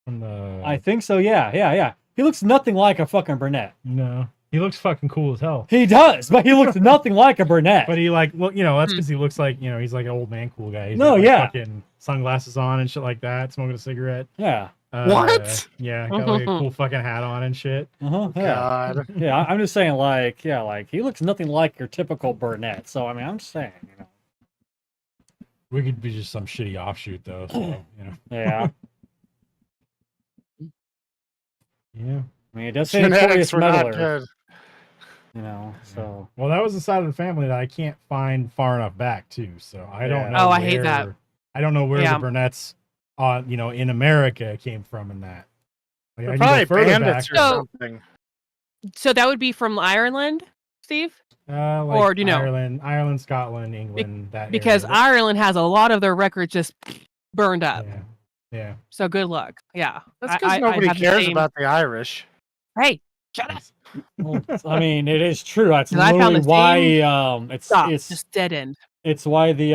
Speaker 6: From the
Speaker 3: I think so. Yeah. He looks nothing like a fucking Burnett.
Speaker 6: no, he looks fucking cool as hell.
Speaker 3: He does, but he looks nothing like a Burnett.
Speaker 6: But he like, well, that's because he looks like he's like an old man cool guy. He's
Speaker 3: No,
Speaker 6: got, like,
Speaker 3: yeah.
Speaker 6: fucking sunglasses on and shit like that, smoking a cigarette.
Speaker 3: Yeah.
Speaker 4: What?
Speaker 6: Yeah, got like a cool fucking hat on and shit.
Speaker 3: Yeah.
Speaker 4: God.
Speaker 3: Yeah. I'm just saying, like, he looks nothing like your typical Burnett. So I mean, I'm just saying,
Speaker 6: We could be just some shitty offshoot though. So,
Speaker 3: Yeah.
Speaker 6: Yeah.
Speaker 3: I mean, it does say
Speaker 4: Genetics
Speaker 3: notorious
Speaker 4: were not
Speaker 3: meddler,
Speaker 4: good.
Speaker 3: So
Speaker 6: Well, that was the side of the family that I can't find far enough back too. So I don't
Speaker 3: Yeah.
Speaker 6: know.
Speaker 2: Oh, I hate that.
Speaker 6: I don't know where
Speaker 2: Yeah.
Speaker 6: the Burnett's in America came from in that. Like,
Speaker 4: They're
Speaker 6: I can go
Speaker 4: probably
Speaker 6: further
Speaker 4: bandits
Speaker 6: back.
Speaker 4: or
Speaker 2: So-
Speaker 4: something.
Speaker 2: So that would be from Ireland, Steve?
Speaker 6: Like
Speaker 2: or do you know?
Speaker 6: Ireland, Scotland, England, that
Speaker 2: Because
Speaker 6: area.
Speaker 2: Ireland has a lot of their records just burned up.
Speaker 6: Yeah.
Speaker 2: So good luck. Yeah.
Speaker 4: That's
Speaker 2: I-
Speaker 4: because
Speaker 2: I
Speaker 4: nobody
Speaker 2: have the
Speaker 4: cares
Speaker 2: same-
Speaker 4: about the Irish.
Speaker 2: Hey, shut up.
Speaker 3: Well, I mean, it is true. That's
Speaker 2: 'Cause I found
Speaker 3: literally
Speaker 2: the
Speaker 3: why it's
Speaker 2: Stop.
Speaker 3: it's
Speaker 2: Just dead end.
Speaker 3: it's why the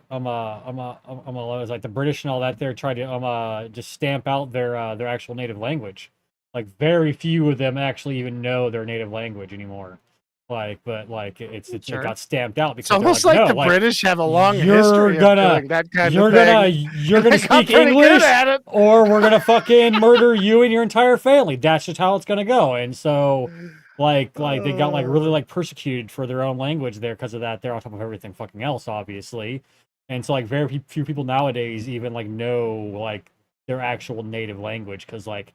Speaker 3: was like the British and all that there tried to just stamp out their actual native language. Like very few of them actually even know their native language anymore. It
Speaker 2: Sure.
Speaker 3: got stamped out because
Speaker 4: It's almost like
Speaker 3: no,
Speaker 4: the British have a long
Speaker 3: you're
Speaker 4: history of
Speaker 3: gonna-
Speaker 4: doing that kind
Speaker 3: you're
Speaker 4: of
Speaker 3: gonna
Speaker 4: thing.
Speaker 3: you're gonna
Speaker 4: They got
Speaker 3: speak
Speaker 4: pretty good
Speaker 3: English
Speaker 4: at it.
Speaker 3: or we're gonna fucking murder you and your entire family. That's just how it's gonna go. And so like they got like really like persecuted for their own language there because of that. They're on top of everything fucking else, obviously. And so like very few people nowadays even like know like their actual native language because like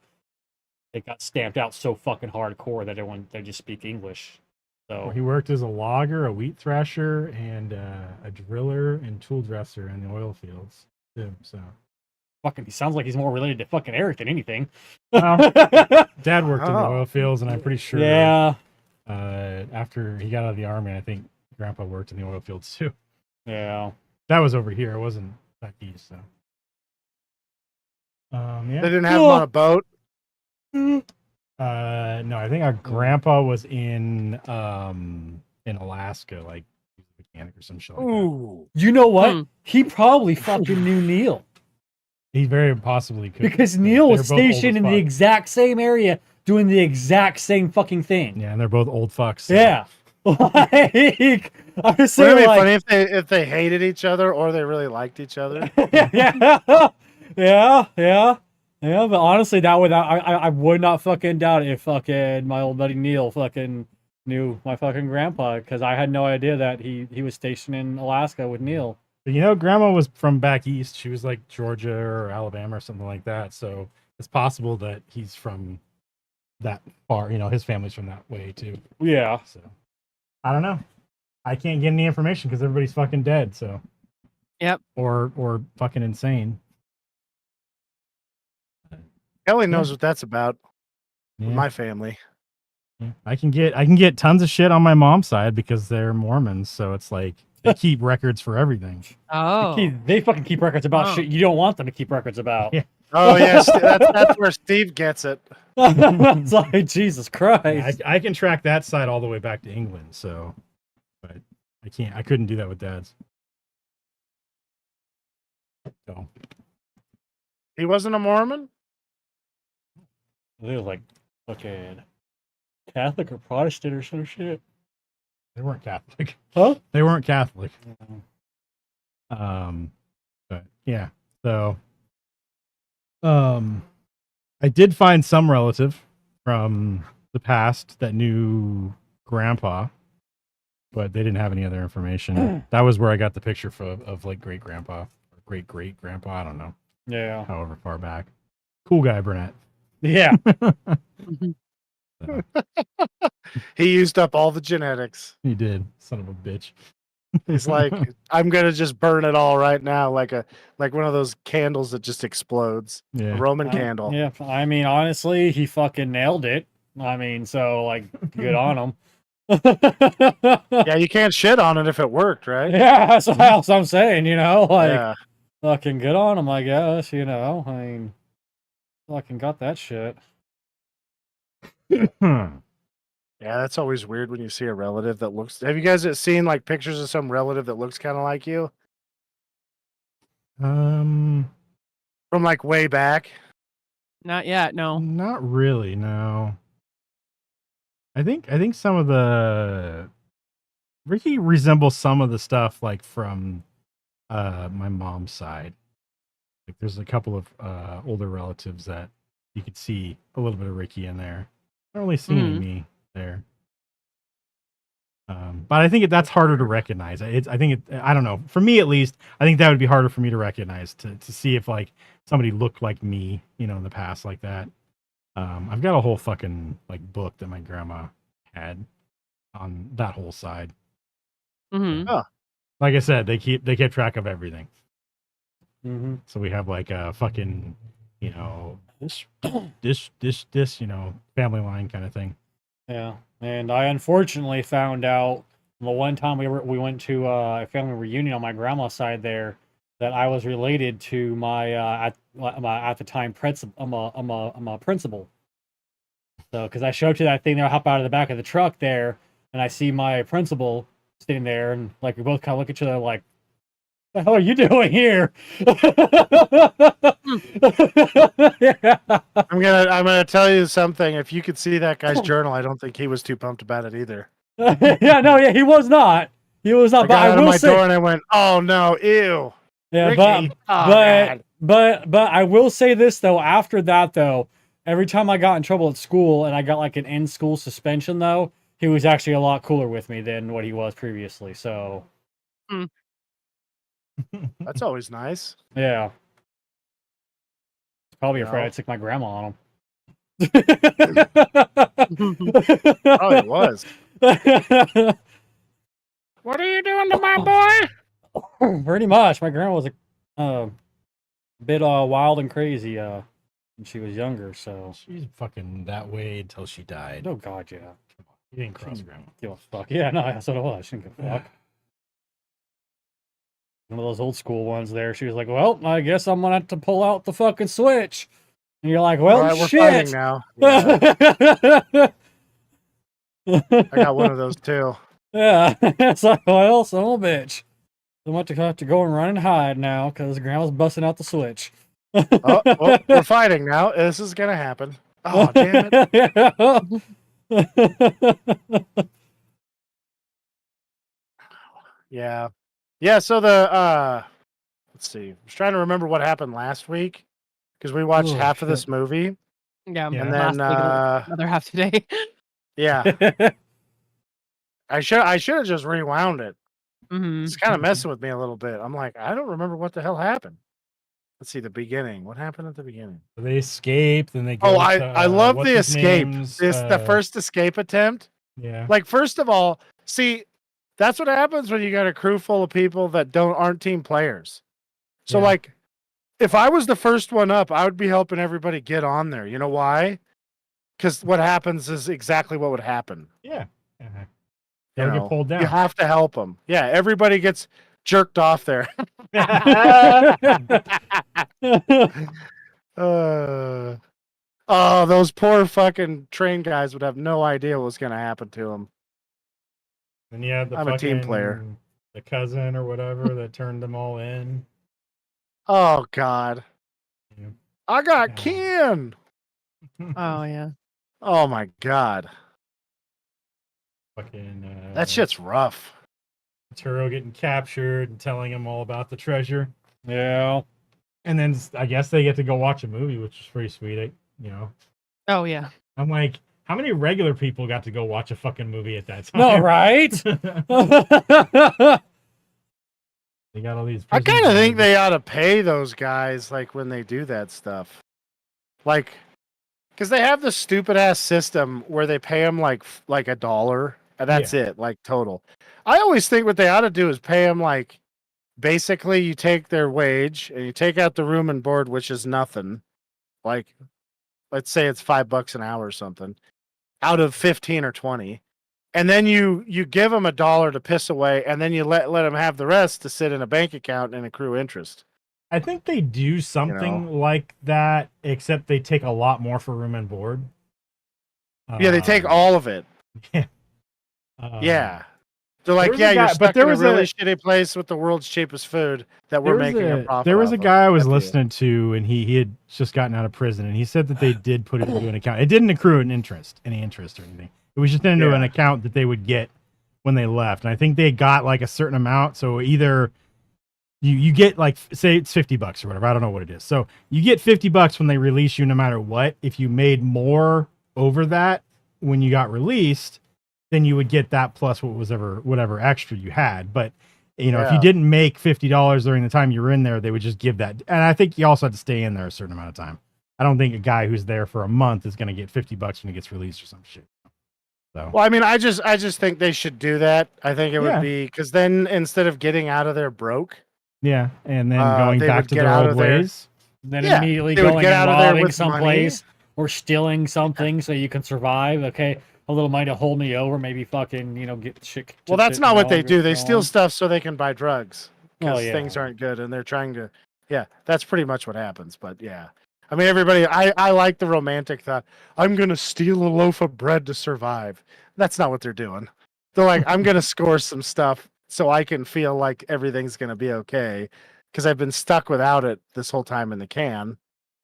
Speaker 3: it got stamped out so fucking hardcore that they just speak English. So
Speaker 6: He worked as a logger, a wheat thresher, and a driller and tool dresser in the oil fields too. So
Speaker 3: fucking he sounds like he's more related to fucking Eric than anything.
Speaker 6: Well, Dad worked in the
Speaker 4: Oh.
Speaker 6: oil fields, and I'm pretty sure.
Speaker 3: Yeah.
Speaker 6: After he got out of the army, I think Grandpa worked in the oil fields too.
Speaker 3: Yeah.
Speaker 6: That was over here. It wasn't back east. So.
Speaker 4: They
Speaker 6: Yeah.
Speaker 4: didn't have them on a boat.
Speaker 6: No, I think our grandpa was in Alaska, like he was a mechanic or some shit like that.
Speaker 4: Ooh.
Speaker 3: You know what?
Speaker 2: Hmm.
Speaker 3: He probably fucking knew Neil
Speaker 6: He very possibly could,
Speaker 3: because
Speaker 6: yeah,
Speaker 3: Neil was
Speaker 6: they're both old as
Speaker 3: stationed in the
Speaker 6: fuck.
Speaker 3: exact same area doing the exact same fucking thing.
Speaker 6: Yeah, and they're both old fucks. So.
Speaker 3: Yeah. Like, I was
Speaker 4: Wouldn't it
Speaker 3: saying,
Speaker 4: be
Speaker 3: like,
Speaker 4: funny if they hated each other or they really liked each other?
Speaker 3: yeah. But honestly, I would not fucking doubt it if fucking my old buddy Neil fucking knew my fucking grandpa because I had no idea that he was stationed in Alaska with Neil.
Speaker 6: But you know, Grandma was from back east. She was like Georgia or Alabama or something like that. So it's possible that he's from that far. You know, his family's from that way too.
Speaker 3: Yeah.
Speaker 6: So I don't know. I can't get any information because everybody's fucking dead. So
Speaker 2: Yep.
Speaker 6: or fucking insane.
Speaker 4: Kelly knows what that's about.
Speaker 6: Yeah.
Speaker 4: My family.
Speaker 6: Yeah. I can get tons of shit on my mom's side because they're Mormons. So it's like they keep records for everything.
Speaker 2: Oh.
Speaker 3: They fucking keep records about
Speaker 2: Oh.
Speaker 3: shit you don't want them to keep records about.
Speaker 6: Yeah.
Speaker 4: Oh yes, that's where Steve gets it.
Speaker 3: It's like Jesus Christ.
Speaker 6: I can track that side all the way back to England. So, but I couldn't do that with dad's. So
Speaker 4: He wasn't a Mormon?
Speaker 3: They were like fucking Catholic or Protestant or some shit.
Speaker 6: they weren't Catholic.
Speaker 3: Huh?
Speaker 6: They weren't Catholic. But yeah. So, I did find some relative from the past that knew Grandpa, but they didn't have any other information. That was where I got the picture of like great grandpa or great grandpa. I don't know,
Speaker 3: Yeah.
Speaker 6: however far back. Cool guy, Burnett.
Speaker 3: Yeah.
Speaker 6: So,
Speaker 4: He used up all the genetics.
Speaker 6: he did, son of a bitch.
Speaker 4: He's like, I'm gonna just burn it all right now, like one of those candles that just explodes. A
Speaker 6: Yeah.
Speaker 4: Roman candle.
Speaker 3: Yeah. I mean, honestly, he fucking nailed it. I mean, so like, good on him.
Speaker 4: Yeah, you can't shit on it if it worked, right?
Speaker 3: Yeah, that's what else I'm saying, you know? Like,
Speaker 4: Yeah.
Speaker 3: fucking good on him, I guess, you know? I mean, fucking got that shit.
Speaker 4: Yeah, that's always weird when you see a relative that looks. Have you guys seen like pictures of some relative that looks kind of like you
Speaker 6: um,
Speaker 4: from like way back?
Speaker 2: Not yet. No.
Speaker 6: not really. No. I think some of the Ricky resembles some of the stuff like from my mom's side. Like there's a couple of older relatives that you could see a little bit of Ricky in there. I don't really see any
Speaker 2: Mhm.
Speaker 6: me there. But I think that's harder to recognize. I don't know. For me, at least, I think that would be harder for me to recognize to see if like somebody looked like me, you know, in the past like that. I've got a whole fucking like book that my grandma had on that whole side.
Speaker 2: Hmm.
Speaker 6: Like I said, they kept track of everything.
Speaker 3: Mm-hmm.
Speaker 6: So we have like a fucking, you know, this, you know, family line kind of thing.
Speaker 3: Yeah, and I unfortunately found out the one time we went to a family reunion on my grandma's side there that I was related to my at the time principal. I'm a principal. So because I showed up to that thing there, I hop out of the back of the truck there, and I see my principal sitting there, and like we both kind of look at each other like, "The hell are you doing here?" Yeah.
Speaker 4: I'm gonna tell you something. If you could see that guy's journal, I don't think he was too pumped about it either.
Speaker 3: Yeah, he was not. He was not.
Speaker 4: I
Speaker 3: But
Speaker 4: got out
Speaker 3: I
Speaker 4: of
Speaker 3: will
Speaker 4: my
Speaker 3: say,
Speaker 4: door and I went, "Oh no, ew."
Speaker 3: yeah,
Speaker 4: Ricky. Oh, God.
Speaker 3: but I will say this though. After that though, every time I got in trouble at school and I got like an in-school suspension though, he was actually a lot cooler with me than what he was previously. So
Speaker 4: That's always nice.
Speaker 3: yeah, probably afraid
Speaker 4: No.
Speaker 3: I'd stick my grandma on him.
Speaker 4: Oh, it was. What are you doing to my boy?
Speaker 3: Pretty much. My grandma was a bit wild and crazy when she was younger. So
Speaker 6: She's fucking that way until she died.
Speaker 3: oh god, yeah.
Speaker 6: You didn't cross grandma.
Speaker 3: Give a fuck. Yeah, no, that's what it was. She didn't give a fuck. One of those old school ones there. She was like, well, I guess I'm gonna have to pull out the fucking switch. And you're like,
Speaker 4: All
Speaker 3: well,
Speaker 4: right, we're fighting
Speaker 3: shit.
Speaker 4: now. Yeah, I got one of those too.
Speaker 3: Yeah, it's like, well, son of a bitch. I'm about to have to go and run and hide now because grandma's busting out the switch.
Speaker 4: Oh, well, we're fighting now. This is gonna happen. Oh, damn it! Yeah, yeah. So let's see. I was trying to remember what happened last week because we watched
Speaker 3: Oh,
Speaker 4: half of
Speaker 3: shit.
Speaker 4: this movie,
Speaker 2: Yeah,
Speaker 6: Yeah.
Speaker 4: and
Speaker 2: last
Speaker 4: then
Speaker 2: week and another half today.
Speaker 4: yeah, I should have just rewound it.
Speaker 2: Mhm.
Speaker 4: It's kind of messing with me a little bit. I'm like, I don't remember what the hell happened. Let's see the beginning. What happened at the beginning?
Speaker 6: They escape, then they go.
Speaker 4: Oh,
Speaker 6: to,
Speaker 4: I love
Speaker 6: what's
Speaker 4: the
Speaker 6: his
Speaker 4: escape.
Speaker 6: name's,
Speaker 4: The first escape attempt.
Speaker 6: Yeah.
Speaker 4: Like, first of all, see, that's what happens when you got a crew full of people that aren't team players. So,
Speaker 6: Yeah.
Speaker 4: like, if I was the first one up, I would be helping everybody get on there. You know why? Because what happens is exactly what would happen.
Speaker 6: Yeah.
Speaker 4: You
Speaker 6: They'll
Speaker 4: know?
Speaker 6: get pulled down.
Speaker 4: You have to help them. Yeah, everybody gets jerked off there. Oh, those poor fucking train guys would have no idea what was going to happen to them.
Speaker 6: And you have the
Speaker 4: I'm a team player.
Speaker 6: fucking- The cousin or whatever that turned them all in.
Speaker 4: Oh, God.
Speaker 6: Yeah.
Speaker 4: I got
Speaker 6: Yeah.
Speaker 4: Ken.
Speaker 2: Oh yeah.
Speaker 4: Oh, my God.
Speaker 6: Fucking
Speaker 4: That shit's rough.
Speaker 6: Turo getting captured and telling him all about the treasure.
Speaker 3: Yeah.
Speaker 6: And then I guess they get to go watch a movie, which is pretty sweet.
Speaker 2: Oh yeah.
Speaker 6: I'm like, how many regular people got to go watch a fucking movie at that time?
Speaker 3: No, right?
Speaker 6: They got all these.
Speaker 4: I kind of
Speaker 6: prisoners
Speaker 4: think
Speaker 6: and-
Speaker 4: they ought to pay those guys, like, when they do that stuff. Like, because they have this stupid ass system where they pay them like $1, and that's it, like, total. I always think what they ought to do is pay them, like, basically you take their wage and you take out the room and board, which is nothing. Like, let's say it's $5 an hour or something, out of 15 or 20. And then you give them $1 to piss away, and then you let them have the rest to sit in a bank account and accrue interest.
Speaker 6: I think they do something like that, except they take a lot more for room and board.
Speaker 4: Yeah, they take all of it.
Speaker 6: Um,
Speaker 4: Yeah. They're like,
Speaker 6: was a
Speaker 4: yeah,
Speaker 6: guy-
Speaker 4: you're
Speaker 6: but
Speaker 4: stuck
Speaker 6: there
Speaker 4: in a
Speaker 6: was
Speaker 4: really
Speaker 6: a-
Speaker 4: shitty place with the world's cheapest food that we're making a profit.
Speaker 6: There was a
Speaker 4: off of.
Speaker 6: guy I was
Speaker 4: That's it.
Speaker 6: listening to, and he had just gotten out of prison, and he said that they did put it into an account. It didn't accrue any interest or anything. It was just into
Speaker 4: Yeah.
Speaker 6: an account that they would get when they left. And I think they got like a certain amount. So either you get like, say it's $50 or whatever. I don't know what it is. So you get $50 when they release you, no matter what. If you made more over that when you got released, then you would get that plus whatever extra you had. But if you
Speaker 4: Yeah.
Speaker 6: didn't make $50 during the time you were in there, they would just give that. And I think you also had to stay in there a certain amount of time. I don't think a guy who's there for a month is going to get $50 when he gets released or some shit. So
Speaker 4: Well, I mean, I just think they should do that. I think it
Speaker 6: Yeah.
Speaker 4: would be because then instead of getting out of there broke,
Speaker 6: yeah, and then
Speaker 4: they
Speaker 6: going back
Speaker 4: would
Speaker 6: to
Speaker 4: get
Speaker 6: their
Speaker 4: out
Speaker 6: old
Speaker 4: of there.
Speaker 6: ways.
Speaker 3: Then
Speaker 4: Yeah,
Speaker 3: immediately
Speaker 4: they would
Speaker 3: going
Speaker 4: get
Speaker 3: and
Speaker 4: out of there
Speaker 3: robbing
Speaker 4: with
Speaker 3: someplace or stealing something so you can survive. Okay, a little money to hold me over, maybe fucking, get shit.
Speaker 4: Well, that's not what they do. They steal stuff so they can buy drugs because
Speaker 3: Oh, yeah.
Speaker 4: things aren't good, and they're trying to. Yeah, that's pretty much what happens. But yeah, I mean, everybody. I like the romantic thought. I'm gonna steal a loaf of bread to survive. That's not what they're doing. They're like, I'm gonna score some stuff so I can feel like everything's gonna be okay because I've been stuck without it this whole time in the can,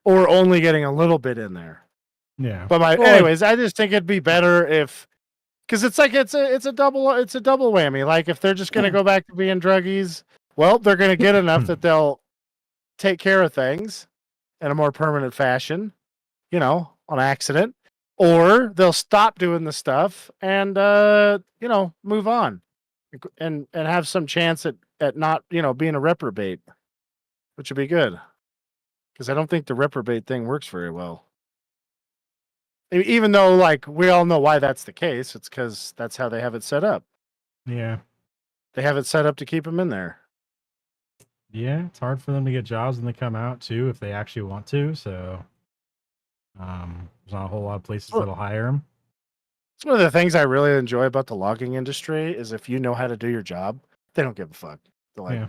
Speaker 4: or only getting a little bit in there.
Speaker 6: Yeah.
Speaker 4: But anyways, I just think it'd be better if, because it's like it's a double whammy. Like if they're just gonna go back to being druggies, well, they're gonna get enough that they'll take care of things in a more permanent fashion, on accident, or they'll stop doing the stuff and move on, and have some chance at not being a reprobate, which would be good, because I don't think the reprobate thing works very well. Even though, like, we all know why that's the case. It's because that's how they have it set up.
Speaker 6: Yeah.
Speaker 4: They have it set up to keep them in there.
Speaker 6: Yeah, it's hard for them to get jobs when they come out too, if they actually want to. So, there's not a whole lot of places
Speaker 4: Well-
Speaker 6: that'll hire them.
Speaker 4: It's one of the things I really enjoy about the logging industry is if you know how to do your job, they don't give a fuck. They're like,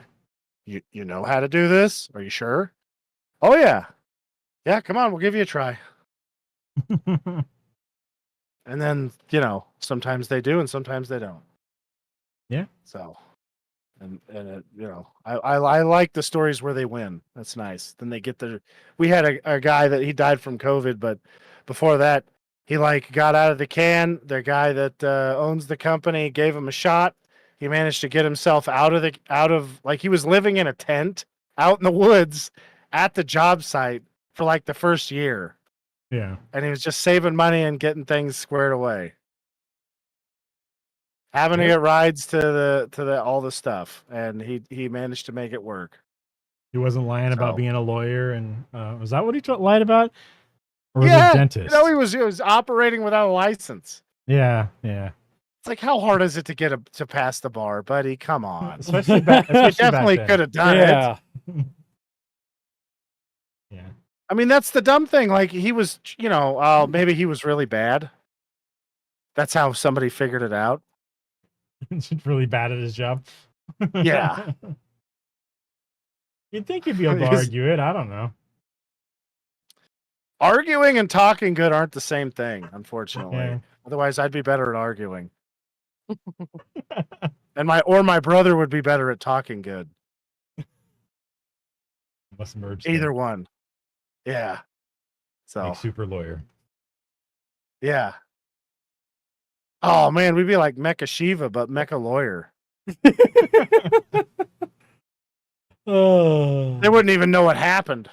Speaker 6: Yeah.
Speaker 4: you know how to do this? Are you sure? Oh yeah. Yeah, come on, we'll give you a try. And then, sometimes they do and sometimes they don't.
Speaker 6: Yeah.
Speaker 4: So, and it, I like the stories where they win. That's nice. Then they get we had a guy that he died from COVID, but before that, he got out of the can. The guy that owns the company gave him a shot. He managed to get himself out of he was living in a tent out in the woods at the job site for the first year.
Speaker 6: Yeah.
Speaker 4: And he was just saving money and getting things squared away. Having to get rides to the all the stuff, and he managed to make it work.
Speaker 6: He wasn't lying about
Speaker 4: So-
Speaker 6: being a lawyer, and was that what he lied about? Or was
Speaker 4: Yeah,
Speaker 6: it a dentist?
Speaker 4: he was operating without a license.
Speaker 6: Yeah, yeah.
Speaker 4: It's how hard is it to pass the bar, buddy? Come on.
Speaker 6: Especially back.
Speaker 4: He
Speaker 6: Especially
Speaker 4: definitely
Speaker 6: back
Speaker 4: could
Speaker 6: then.
Speaker 4: have done it.
Speaker 3: Yeah.
Speaker 6: Yeah.
Speaker 4: I mean, that's the dumb thing. He was, maybe he was really bad. That's how somebody figured it out.
Speaker 6: He's really bad at his job.
Speaker 4: Yeah.
Speaker 6: You'd think you'd be able to
Speaker 4: He's-
Speaker 6: argue it. I don't know.
Speaker 4: Arguing and talking good aren't the same thing, unfortunately.
Speaker 6: Yeah.
Speaker 4: Otherwise, I'd be better at arguing. And my brother would be better at talking good.
Speaker 6: Must merge.
Speaker 4: Either one. Yeah. So,
Speaker 6: Make super lawyer.
Speaker 4: yeah. Oh, man, we'd be like Mecha Shiva, but Mecha Lawyer.
Speaker 3: Oh.
Speaker 4: They wouldn't even know what happened.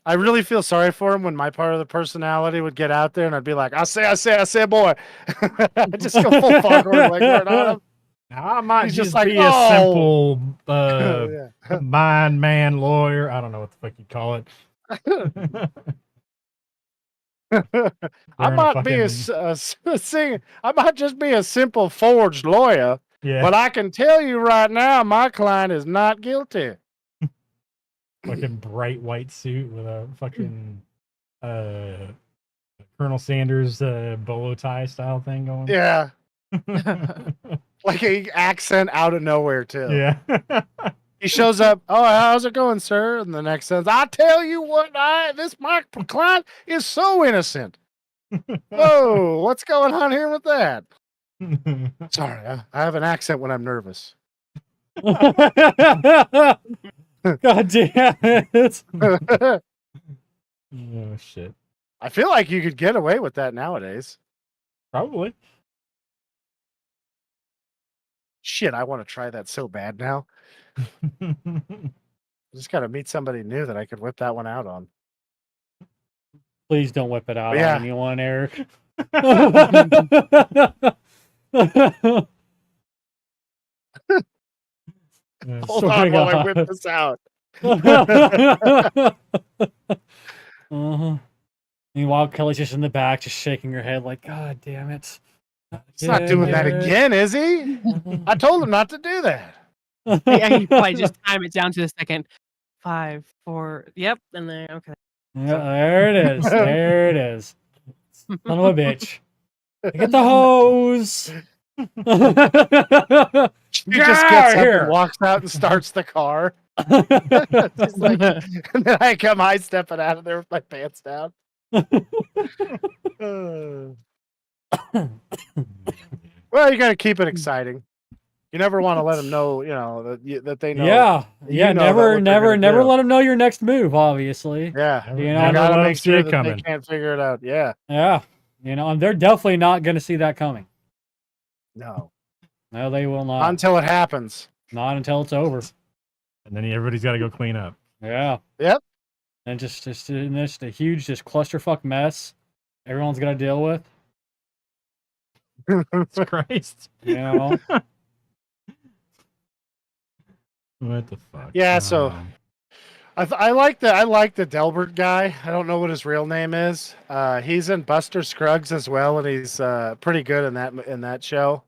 Speaker 4: I really feel sorry for him when my part of the personality would get out there and I'd be like, I say, boy. I'd just go full Foghorn Leghorn on him.
Speaker 6: Now, I might
Speaker 4: He's
Speaker 6: just
Speaker 4: just like,
Speaker 6: be a
Speaker 4: "Oh."
Speaker 6: simple
Speaker 4: Yeah.
Speaker 6: mind man lawyer. I don't know what the fuck you call it.
Speaker 4: I
Speaker 6: Wearing a
Speaker 4: might be I might just be a simple forged lawyer,
Speaker 6: Yeah,
Speaker 4: but I can tell you right now, my client is not guilty.
Speaker 6: fucking bright white suit with a fucking Colonel Sanders bolo tie style thing going.
Speaker 4: Yeah, like a accent out of nowhere too.
Speaker 6: Yeah.
Speaker 4: He shows up. Oh, how's it going, sir? And the next sentence, I tell you what, my client is so innocent. Oh, what's going on here with that? Sorry, I have an accent when I'm nervous.
Speaker 3: God damn it.
Speaker 6: Oh shit.
Speaker 4: I feel like you could get away with that nowadays.
Speaker 6: Probably.
Speaker 4: Shit, I want to try that so bad now. I just got to meet somebody new that I could whip that one out on.
Speaker 3: Please don't whip it out
Speaker 4: Yeah.
Speaker 3: on anyone, Eric.
Speaker 6: Yeah.
Speaker 4: Hold
Speaker 3: So
Speaker 4: on while I
Speaker 3: God.
Speaker 4: whip this out.
Speaker 3: Uh-huh. Meanwhile, Kelly's just in the back, just shaking her head like, God damn it.
Speaker 4: He's not doing that
Speaker 3: Eric."
Speaker 4: again, is he? I told him not to do that.
Speaker 2: Yeah, you probably just time it down to the second. 5, 4. Yep, and then okay.
Speaker 3: Yeah, there it is. There it is. Son of a bitch. Get the hose.
Speaker 4: He
Speaker 3: Get
Speaker 4: just
Speaker 3: out
Speaker 4: gets
Speaker 3: of
Speaker 4: up
Speaker 3: here.
Speaker 4: and walks out and starts the car. Just like, and then I come high stepping out of there with my pants down. Well, you got to keep it exciting. You never want to let them know, that they know.
Speaker 3: Yeah.
Speaker 4: You
Speaker 3: Yeah.
Speaker 4: know that
Speaker 3: Never,
Speaker 4: what they're
Speaker 3: never,
Speaker 4: gonna
Speaker 3: never
Speaker 4: do.
Speaker 3: let them know your next move, obviously.
Speaker 4: Yeah.
Speaker 6: Never-
Speaker 3: You
Speaker 4: You
Speaker 3: know,
Speaker 6: never
Speaker 4: gotta
Speaker 6: let 'em
Speaker 4: make
Speaker 6: see
Speaker 4: sure
Speaker 6: it
Speaker 4: that
Speaker 6: coming.
Speaker 4: they can't figure it out. Yeah.
Speaker 3: Yeah. You know, and they're definitely not going to see that coming.
Speaker 4: No.
Speaker 3: No, they will
Speaker 4: Not
Speaker 3: not.
Speaker 4: until it happens.
Speaker 3: Not until it's over.
Speaker 6: And then everybody's got to go clean up.
Speaker 3: Yeah.
Speaker 4: Yep.
Speaker 3: And just a huge, just clusterfuck mess everyone's got to deal with.
Speaker 6: Jesus Christ.
Speaker 3: You know?
Speaker 6: What the fuck?
Speaker 4: Yeah, so- I like the Delbert guy. I don't know what his real name is. He's in Buster Scruggs as well, and he's pretty good in that show.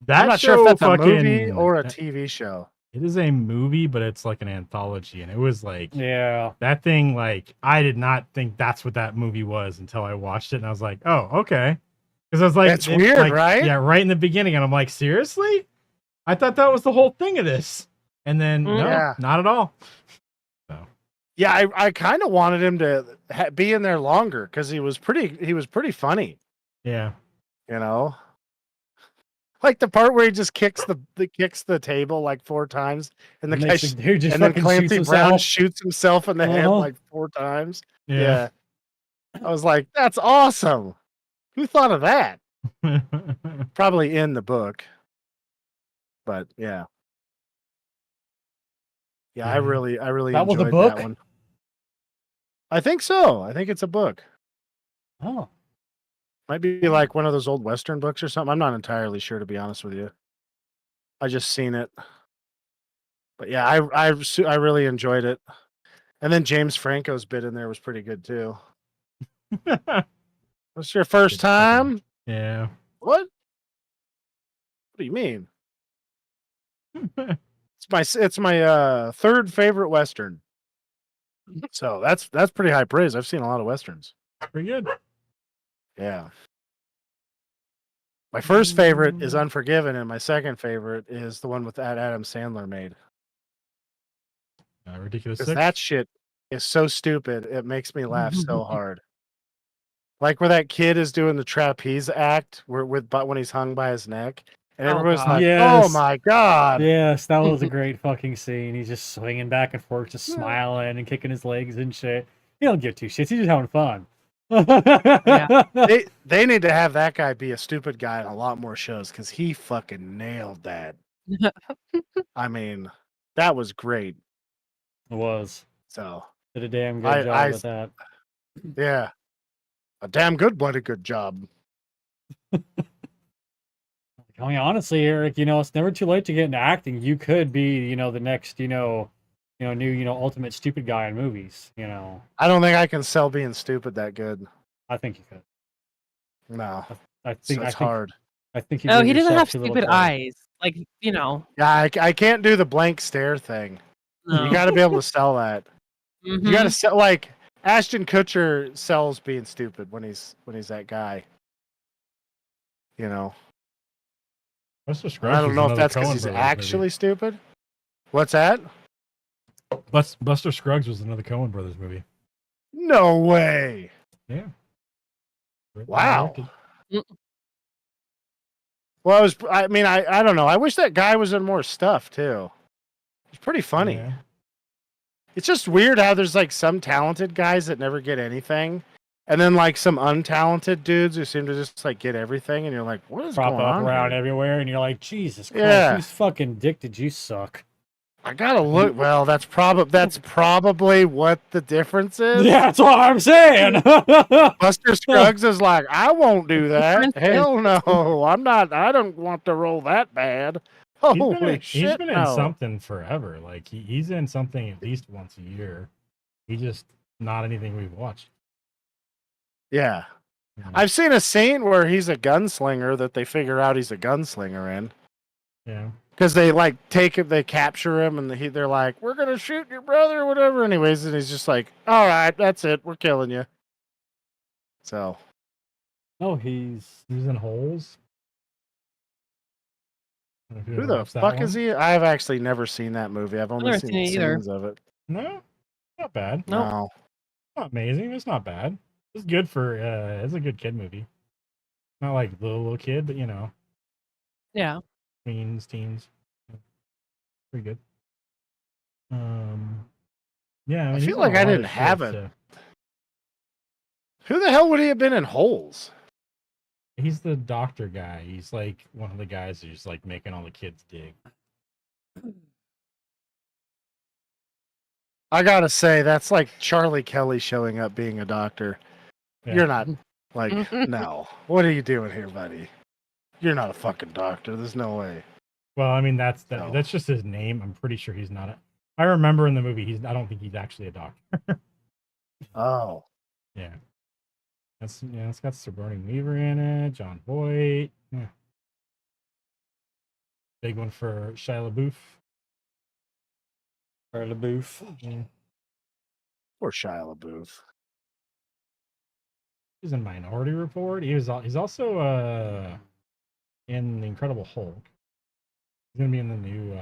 Speaker 6: that
Speaker 4: I'm not
Speaker 6: show
Speaker 4: sure if that's a
Speaker 6: fucking,
Speaker 4: movie or a TV show.
Speaker 6: It is a movie, but it's like an anthology, and it was like
Speaker 3: Yeah.
Speaker 6: that thing. Like I did not think that's what that movie was until I watched it, and I was like, oh, okay. Because I was like,
Speaker 4: That's weird,
Speaker 6: like,
Speaker 4: right?
Speaker 6: Yeah, right in the beginning, and I'm like, seriously? I thought that was the whole thing of this, and then no,
Speaker 4: Yeah.
Speaker 6: not at all.
Speaker 4: Yeah, I kind of wanted him to be in there longer because he was pretty funny.
Speaker 6: Yeah.
Speaker 4: You know, like the part where he just kicks the table like 4 times, and the
Speaker 3: And
Speaker 4: guy
Speaker 3: makes the dude just
Speaker 4: and then
Speaker 3: fucking
Speaker 4: Clancy
Speaker 3: shoots
Speaker 4: Brown
Speaker 3: himself.
Speaker 4: shoots himself in the head
Speaker 3: Uh-huh.
Speaker 4: like 4 times.
Speaker 6: Yeah.
Speaker 4: I was like, that's awesome. Who thought of that? Probably in the book. But yeah. Yeah, I
Speaker 6: Yeah.
Speaker 4: really
Speaker 3: That was a
Speaker 4: enjoyed
Speaker 3: book?
Speaker 4: that one. I think so. I think it's a book.
Speaker 3: Oh,
Speaker 4: Might be like one of those old Western books or something. I'm not entirely sure, to be honest with you. I just seen it. But yeah, I really enjoyed it. And then James Franco's bit in there was pretty good too. What's your first
Speaker 6: Good fucking-
Speaker 4: time?
Speaker 6: Yeah.
Speaker 4: What? What do you mean? It's my third favorite Western. So that's pretty high praise. I've seen a lot of Westerns.
Speaker 6: Pretty good.
Speaker 4: Yeah. My first favorite is Unforgiven, and my second favorite is the one with that Adam Sandler made.
Speaker 6: Ridiculous
Speaker 4: Because
Speaker 6: Six.
Speaker 4: that shit is so stupid. It makes me laugh so hard. Like where that kid is doing the trapeze act when he's hung by his neck. And
Speaker 2: Oh,
Speaker 4: everybody's
Speaker 2: God.
Speaker 4: like,
Speaker 3: Yes.
Speaker 4: oh my God.
Speaker 3: yes, that was a great fucking scene. He's just swinging back and forth, just smiling and kicking his legs and shit. He don't give two shits. He's just having fun.
Speaker 4: They need to have that guy be a stupid guy in a lot more shows because he fucking nailed that. I mean, that was great.
Speaker 3: It was.
Speaker 4: So,
Speaker 3: Did a damn good
Speaker 4: I-
Speaker 3: job
Speaker 4: I-
Speaker 3: with that.
Speaker 4: yeah. A damn bloody good job.
Speaker 3: I mean, honestly, Eric, it's never too late to get into acting. You could be, the next, new, ultimate stupid guy in movies.
Speaker 4: I don't think I can sell being stupid that good.
Speaker 3: I think you could.
Speaker 4: No,
Speaker 3: I think
Speaker 4: it's
Speaker 3: I think
Speaker 4: hard.
Speaker 3: I think you.
Speaker 2: Oh,
Speaker 3: give
Speaker 2: he doesn't
Speaker 3: yourself
Speaker 2: have
Speaker 3: too little
Speaker 2: stupid
Speaker 3: credit.
Speaker 2: eyes. Like,
Speaker 4: Yeah, I can't do the blank stare thing.
Speaker 2: no.
Speaker 4: You got to be able to sell that.
Speaker 2: Mhm.
Speaker 4: You got to sell like Ashton Kutcher sells being stupid when he's that guy.
Speaker 6: Buster Scruggs
Speaker 4: I don't
Speaker 6: was
Speaker 4: know if
Speaker 6: another
Speaker 4: that's because
Speaker 6: Coen
Speaker 4: he's
Speaker 6: Brothers
Speaker 4: actually stupid. What's that?
Speaker 6: movie. Buster Scruggs was another Coen Brothers movie.
Speaker 4: No way.
Speaker 6: Yeah.
Speaker 4: Wow. Well, I don't know. I wish that guy was in more stuff too. He's pretty funny.
Speaker 6: Yeah.
Speaker 4: It's just weird how there's like some talented guys that never get anything, and then like some untalented dudes who seem to just like get everything, and you're like, what is
Speaker 3: Prop
Speaker 4: going
Speaker 3: up
Speaker 4: on
Speaker 3: around
Speaker 4: here?
Speaker 3: everywhere, and you're like, Jesus Christ,
Speaker 4: Yeah.
Speaker 3: whose fucking dick did you suck?
Speaker 4: I gotta look. Well, that's probably what the difference is.
Speaker 3: Yeah, that's what I'm saying.
Speaker 4: Buster Scruggs is like, I won't do that.
Speaker 2: Difference is-
Speaker 4: Hell no, I'm not. I don't want to roll that bad. Holy shit!
Speaker 6: He's been in
Speaker 4: no.
Speaker 6: something forever. Like he's in something at least once a year. He just not anything we've watched.
Speaker 4: Yeah,
Speaker 6: you know?
Speaker 4: I've seen a scene where he's a gunslinger that they figure out he's a gunslinger in.
Speaker 6: Yeah.
Speaker 4: Because they like take him, they capture him, and they're like, "We're gonna shoot your brother," or whatever. Anyways, and he's just like, "All right, that's it. We're killing you." So
Speaker 3: No, he's
Speaker 6: He was in Holes.
Speaker 4: who the fuck is he? I've actually never seen that movie. I've only
Speaker 2: never
Speaker 4: seen
Speaker 2: seen it either.
Speaker 4: scenes of it.
Speaker 6: No, not bad.
Speaker 2: Nope.
Speaker 4: No.
Speaker 6: Not amazing. It's not bad. It's good for. It's a good kid movie. Not like little kid, but
Speaker 2: Yeah.
Speaker 6: teens. Pretty good. Yeah.
Speaker 4: I
Speaker 6: mean, he's
Speaker 4: feel
Speaker 6: in
Speaker 4: like
Speaker 6: a
Speaker 4: I
Speaker 6: lot of
Speaker 4: didn't have
Speaker 6: shit,
Speaker 4: it. Who the hell would he have been in Holes?
Speaker 6: He's the doctor guy. He's like one of the guys who's like making all the kids dig.
Speaker 4: I gotta say, that's like Charlie Kelly showing up being a doctor.
Speaker 6: Yeah.
Speaker 4: You're not like, no. What are you doing here, buddy? You're not a fucking doctor. There's no way.
Speaker 6: Well, I mean that's
Speaker 4: No.
Speaker 6: that's just his name. I'm pretty sure he's not a. I remember in the movie I don't think he's actually a doctor.
Speaker 4: Oh.
Speaker 6: Yeah. It's got Sigourney Weaver in it, John Voight. Yeah. Big one for Shia LaBeouf.
Speaker 3: or LaBeouf.
Speaker 6: Yeah.
Speaker 4: Poor Shia LaBeouf.
Speaker 6: He's in Minority Report. He's also in the Incredible Hulk. He's gonna be in the new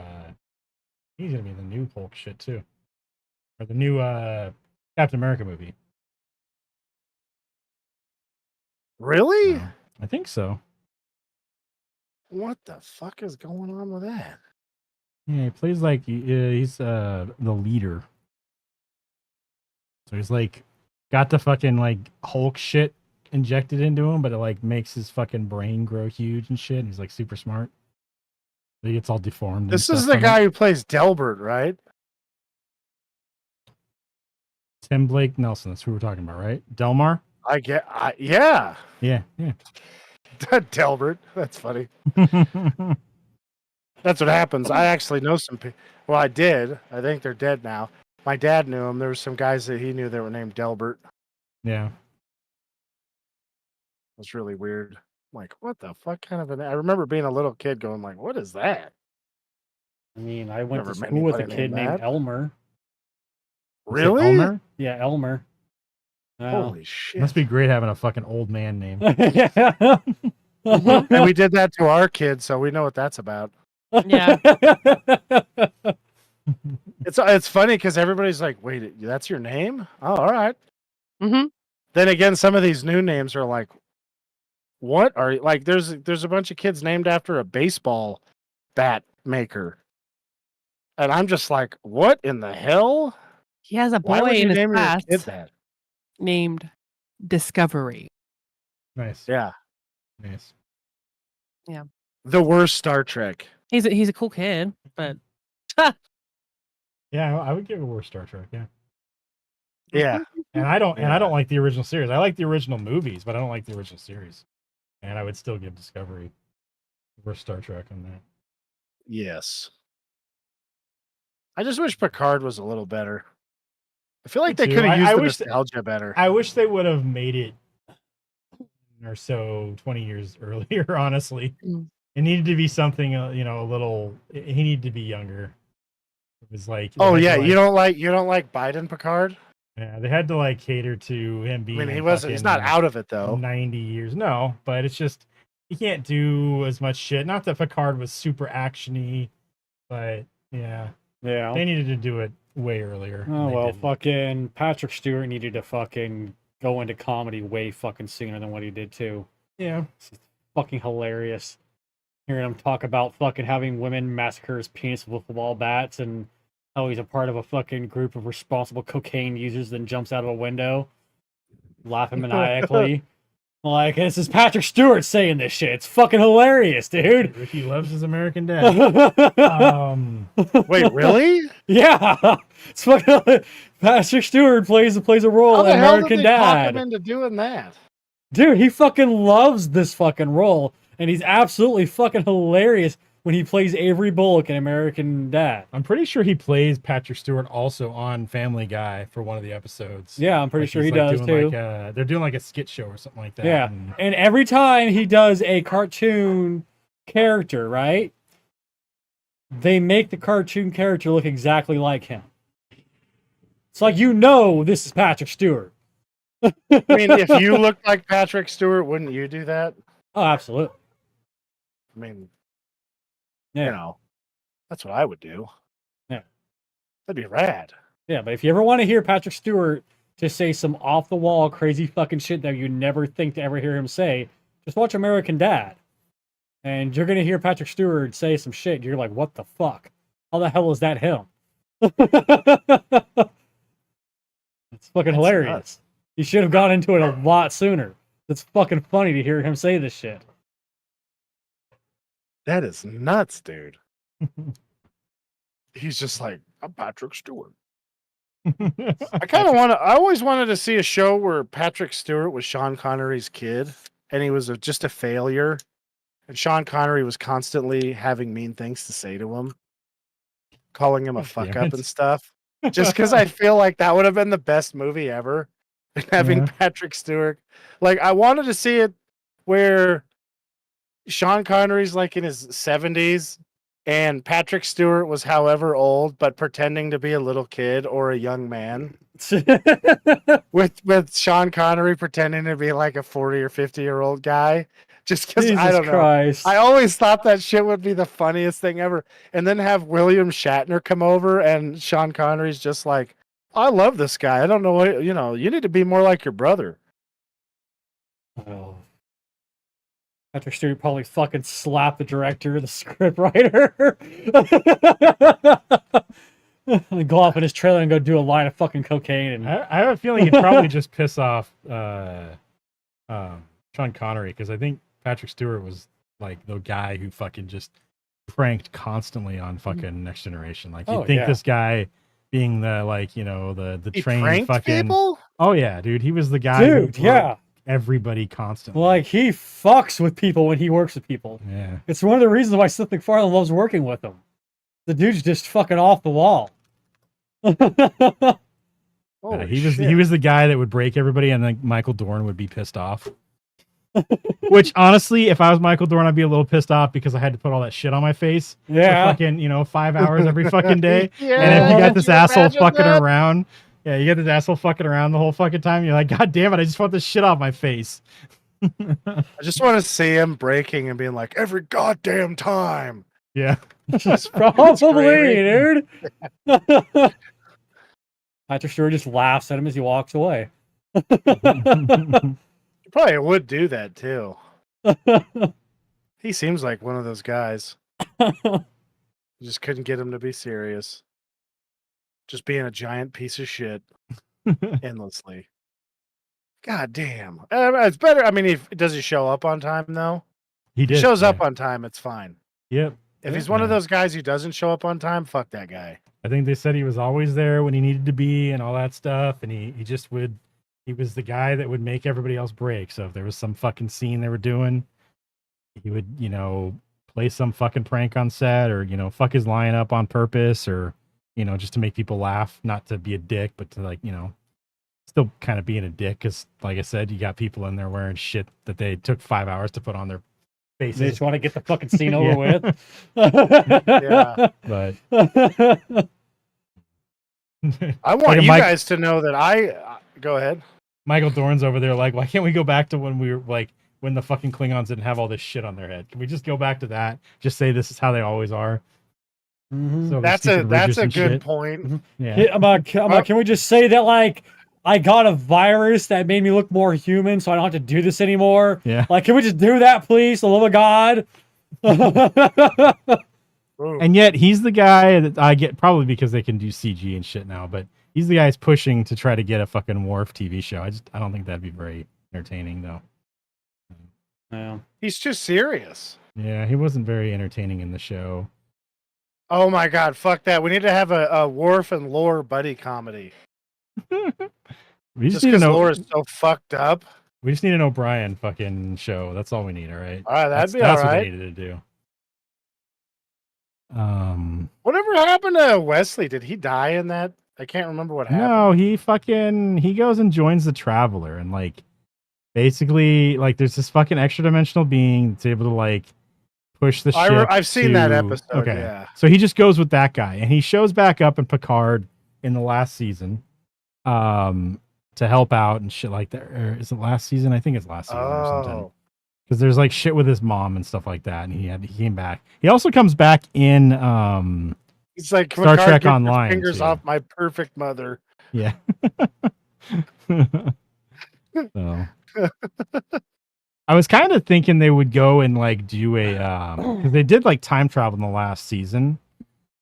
Speaker 6: He's gonna be in the new Hulk shit too. or the new Captain America movie.
Speaker 4: Really?
Speaker 6: I think so.
Speaker 4: What the fuck is going on with that?
Speaker 6: Yeah, he plays like he's the leader. So he's like got the fucking like Hulk shit injected into him, but it like makes his fucking brain grow huge and shit. And he's like super smart. So he gets all deformed. and
Speaker 4: This is
Speaker 6: stuff
Speaker 4: the
Speaker 6: from it.
Speaker 4: guy who plays Delbert, right?
Speaker 6: Tim Blake Nelson. That's who we're talking about, right? Delmar.
Speaker 4: Yeah.
Speaker 6: Yeah, yeah.
Speaker 4: Delbert. That's funny. That's what happens. I actually know some people. Well, I did. I think they're dead now. My dad knew him. There were some guys that he knew that were named Delbert. It
Speaker 6: Yeah.
Speaker 4: was really weird. Like, what the fuck kind of an... I remember being a little kid going like, what is that?
Speaker 3: I mean, I went
Speaker 4: Never
Speaker 3: to
Speaker 4: met
Speaker 3: school with a
Speaker 4: anybody
Speaker 3: kid
Speaker 4: named
Speaker 3: named
Speaker 4: that.
Speaker 3: Elmer.
Speaker 6: Is it
Speaker 4: Really?
Speaker 6: Elmer?
Speaker 3: Yeah, Elmer. Wow.
Speaker 4: Holy shit.
Speaker 6: Must be great having a fucking old man name.
Speaker 3: Yeah.
Speaker 4: And we did that to our kids, so we know what that's about.
Speaker 2: Yeah.
Speaker 4: It's funny because everybody's like, wait, that's your name? Oh, all right.
Speaker 2: Mm-hmm.
Speaker 4: Then again, some of these new names are like, what are you like? There's a bunch of kids named after a baseball bat maker, and I'm just like, what in the hell?
Speaker 2: He has a
Speaker 4: Why
Speaker 2: boy
Speaker 4: would you
Speaker 2: in his
Speaker 4: name your
Speaker 2: past
Speaker 4: kid that?
Speaker 2: named Discovery.
Speaker 6: Nice.
Speaker 4: Yeah,
Speaker 6: Nice.
Speaker 4: the worst Star Trek.
Speaker 2: He's a cool kid, but
Speaker 6: Yeah, I would give it worse Star Trek. Yeah.
Speaker 4: Yeah,
Speaker 6: And I don't
Speaker 4: Yeah.
Speaker 6: like the original series. I like the original movies, but I don't like the original series. And I would still give Discovery versus Star Trek on that.
Speaker 4: yes. I just wish Picard was a little better. I feel like
Speaker 6: Me
Speaker 4: they
Speaker 6: too.
Speaker 4: could have
Speaker 6: I
Speaker 4: used the
Speaker 6: wish that-
Speaker 4: nostalgia better.
Speaker 6: I wish they would have made it or so 20 years earlier, honestly.
Speaker 2: Mm.
Speaker 6: It needed to be something, a little, he needed to be younger. It was like,
Speaker 4: Oh
Speaker 6: they
Speaker 4: yeah,
Speaker 6: had to,
Speaker 4: you don't like Biden Picard?
Speaker 6: yeah, they had to like cater to him
Speaker 4: I
Speaker 6: being
Speaker 4: mean, he
Speaker 6: in
Speaker 4: wasn't. He's not
Speaker 6: fucking
Speaker 4: out of it though.
Speaker 6: 90 years. No, but it's just, you can't do as much shit. Not that Picard was super actiony, but yeah,
Speaker 3: Yeah.
Speaker 6: they needed to do it way earlier. and
Speaker 3: Oh
Speaker 6: they
Speaker 3: well,
Speaker 6: didn't.
Speaker 3: fucking Patrick Stewart needed to fucking go into comedy way fucking sooner than what he did too.
Speaker 6: Yeah.
Speaker 3: It's fucking hilarious. Hearing him talk about fucking having women massacre his penis with football bats and how he's a part of a fucking group of responsible cocaine users, then jumps out of a window, laughing maniacally. Like, this is Patrick Stewart saying this shit. It's fucking hilarious, dude.
Speaker 6: Ricky loves his American dad.
Speaker 4: Wait, really?
Speaker 3: Yeah, it's fucking Patrick Stewart plays a role
Speaker 4: How
Speaker 3: in
Speaker 4: the hell
Speaker 3: American
Speaker 4: did they talk
Speaker 3: Dad.
Speaker 4: him into doing that?
Speaker 3: Dude, he fucking loves this fucking role, and he's absolutely fucking hilarious when he plays Avery Bullock in American Dad.
Speaker 6: I'm pretty sure he plays Patrick Stewart also on Family Guy for one of the episodes.
Speaker 3: Yeah, I'm pretty
Speaker 6: Like,
Speaker 3: sure
Speaker 6: he's,
Speaker 3: he
Speaker 6: like,
Speaker 3: does
Speaker 6: doing
Speaker 3: too.
Speaker 6: they're doing like a skit show or something like that.
Speaker 3: Yeah.
Speaker 6: and-
Speaker 3: And every time he does a cartoon character, right? They make the cartoon character look exactly like him. It's like, this is Patrick Stewart.
Speaker 4: I mean, if you looked like Patrick Stewart, wouldn't you do that?
Speaker 3: Oh, absolutely.
Speaker 4: I mean,
Speaker 3: Yeah.
Speaker 4: that's what I would do.
Speaker 3: Yeah.
Speaker 4: That'd be rad.
Speaker 3: Yeah, but if you ever want to hear Patrick Stewart to say some off the wall crazy fucking shit that you never think to ever hear him say, just watch American Dad. And you're gonna hear Patrick Stewart say some shit. You're like, what the fuck? How the hell is that him? It's fucking
Speaker 4: That's
Speaker 3: hilarious.
Speaker 4: nuts.
Speaker 3: You should have gone into it a lot sooner. It's fucking funny to hear him say this shit.
Speaker 4: That is nuts, dude. He's just like, I'm Patrick Stewart. I always wanted to see a show where Patrick Stewart was Sean Connery's kid and he was just a failure. And Sean Connery was constantly having mean things to say to him, calling him a fuck
Speaker 6: Damn
Speaker 4: up
Speaker 6: it.
Speaker 4: and stuff. Just because I feel like that would have been the best movie ever. Having
Speaker 6: Yeah.
Speaker 4: Patrick Stewart. Like, I wanted to see it where Sean Connery's like in his 70s and Patrick Stewart was however old, but pretending to be a little kid or a young man. With Sean Connery pretending to be like a 40 or 50-year-old guy. Just because
Speaker 3: Jesus
Speaker 4: I don't know.
Speaker 3: Christ.
Speaker 4: I always thought that shit would be the funniest thing ever. And then have William Shatner come over and Sean Connery's just like, I love this guy. I don't know what you need to be more like your brother.
Speaker 3: Oh. Patrick Stewart probably fucking slapped the director, the script writer. And go off in his trailer and go do a line of fucking cocaine. And
Speaker 6: I have a feeling he'd probably just piss off Sean Connery, because I think Patrick Stewart was like the guy who fucking just pranked constantly on fucking Next Generation. Like, you'd think this guy being the the
Speaker 4: He
Speaker 6: trained
Speaker 4: pranked
Speaker 6: fucking
Speaker 4: people.
Speaker 6: oh yeah, dude, he was the guy who
Speaker 3: dude, yeah.
Speaker 6: everybody constantly.
Speaker 3: Like, he fucks with people when he works with people.
Speaker 6: Yeah.
Speaker 3: It's one of the reasons why Seth MacFarlane loves working with him. The dude's just fucking off the wall.
Speaker 4: Holy
Speaker 6: he
Speaker 4: shit.
Speaker 6: was the guy that would break everybody, and then Michael Dorn would be pissed off. Which, honestly, if I was Michael Dorn, I'd be a little pissed off because I had to put all that shit on my face
Speaker 3: Yeah.
Speaker 6: for fucking 5 hours every fucking day.
Speaker 4: Yeah,
Speaker 6: And if you got this
Speaker 4: can you
Speaker 6: asshole
Speaker 4: imagine
Speaker 6: fucking
Speaker 4: that?
Speaker 6: around, you got this asshole fucking around the whole fucking time. You're like, God damn it, I just want this shit off my face.
Speaker 4: I just want to see him breaking and being like, every goddamn time.
Speaker 6: Yeah.
Speaker 3: Probably, dude. Patrick Stewart just laughs at him as he walks away.
Speaker 4: You probably would do that too. He seems like one of those guys. You just couldn't get him to be serious. Just being a giant piece of shit endlessly. God damn. It's better. I mean, does he show up on time though?
Speaker 6: He
Speaker 4: If
Speaker 6: did.
Speaker 4: he shows up
Speaker 6: yeah.
Speaker 4: on time, it's fine.
Speaker 6: Yep.
Speaker 4: If he's one of
Speaker 6: Yeah.
Speaker 4: those guys who doesn't show up on time, fuck that guy.
Speaker 6: I think they said he was always there when he needed to be and all that stuff. And he just would, he was the guy that would make everybody else break. So if there was some fucking scene they were doing, he would, play some fucking prank on set, or, fuck his line up on purpose, or, just to make people laugh, not to be a dick, but to still kind of being a dick. Cause like I said, you got people in there wearing shit that they took 5 hours to put on their
Speaker 3: They
Speaker 6: faces.
Speaker 3: just want to get the fucking scene over with.
Speaker 4: Yeah.
Speaker 6: But
Speaker 4: I want
Speaker 6: Like a
Speaker 4: you
Speaker 6: Mike-
Speaker 4: guys to know that go ahead.
Speaker 6: Michael Dorn's over there like, why can't we go back to when we were like, when the fucking Klingons didn't have all this shit on their head? Can we just go back to that? Just say this is how they always are.
Speaker 3: Mhm.
Speaker 6: So
Speaker 4: That's
Speaker 6: stupid
Speaker 4: a
Speaker 6: ridges and
Speaker 4: good
Speaker 6: shit.
Speaker 4: point.
Speaker 6: Yeah.
Speaker 3: Can we just say that, like, I got a virus that made me look more human, so I don't have to do this anymore?
Speaker 6: Yeah.
Speaker 3: Like, can we just do that, please? The love of God.
Speaker 4: Ooh.
Speaker 6: And yet he's the guy that I get, probably because they can do CG and shit now, but he's the guy who's pushing to try to get a fucking Worf TV show. I don't think that'd be very entertaining though.
Speaker 3: Yeah.
Speaker 4: He's too serious.
Speaker 6: Yeah, he wasn't very entertaining in the show.
Speaker 4: Oh my god, fuck that. We need to have a Worf and Lore buddy comedy.
Speaker 6: We
Speaker 4: Just
Speaker 6: just need
Speaker 4: because
Speaker 6: an
Speaker 4: Lore is so fucked up.
Speaker 6: we just need an O'Brien fucking show. That's all we need, all right?
Speaker 4: All right, that'd be
Speaker 6: that's
Speaker 4: all
Speaker 6: what
Speaker 4: right.
Speaker 6: they needed to do.
Speaker 4: Whatever happened to Wesley? Did he die in that? I can't remember what happened.
Speaker 6: No, he goes and joins the Traveler, and like basically like there's this fucking extra dimensional being that's able to like push the ship.
Speaker 4: I've seen that
Speaker 6: to-
Speaker 4: episode,
Speaker 6: Okay,
Speaker 4: yeah.
Speaker 6: so he just goes with that guy, and he shows back up in Picard in the last season, to help out and shit like that. Or is it last season? I think it's last season or something.
Speaker 4: Oh.
Speaker 6: Because there's like shit with his mom and stuff like that, and he came back. He also comes back in
Speaker 4: He's like,
Speaker 6: Star
Speaker 4: "Picard,
Speaker 6: Trek
Speaker 4: get your
Speaker 6: Online,
Speaker 4: Fingers
Speaker 6: too.
Speaker 4: off my perfect mother.
Speaker 6: Yeah. So I was kind of thinking they would go and like do a because they did like time travel in the last season,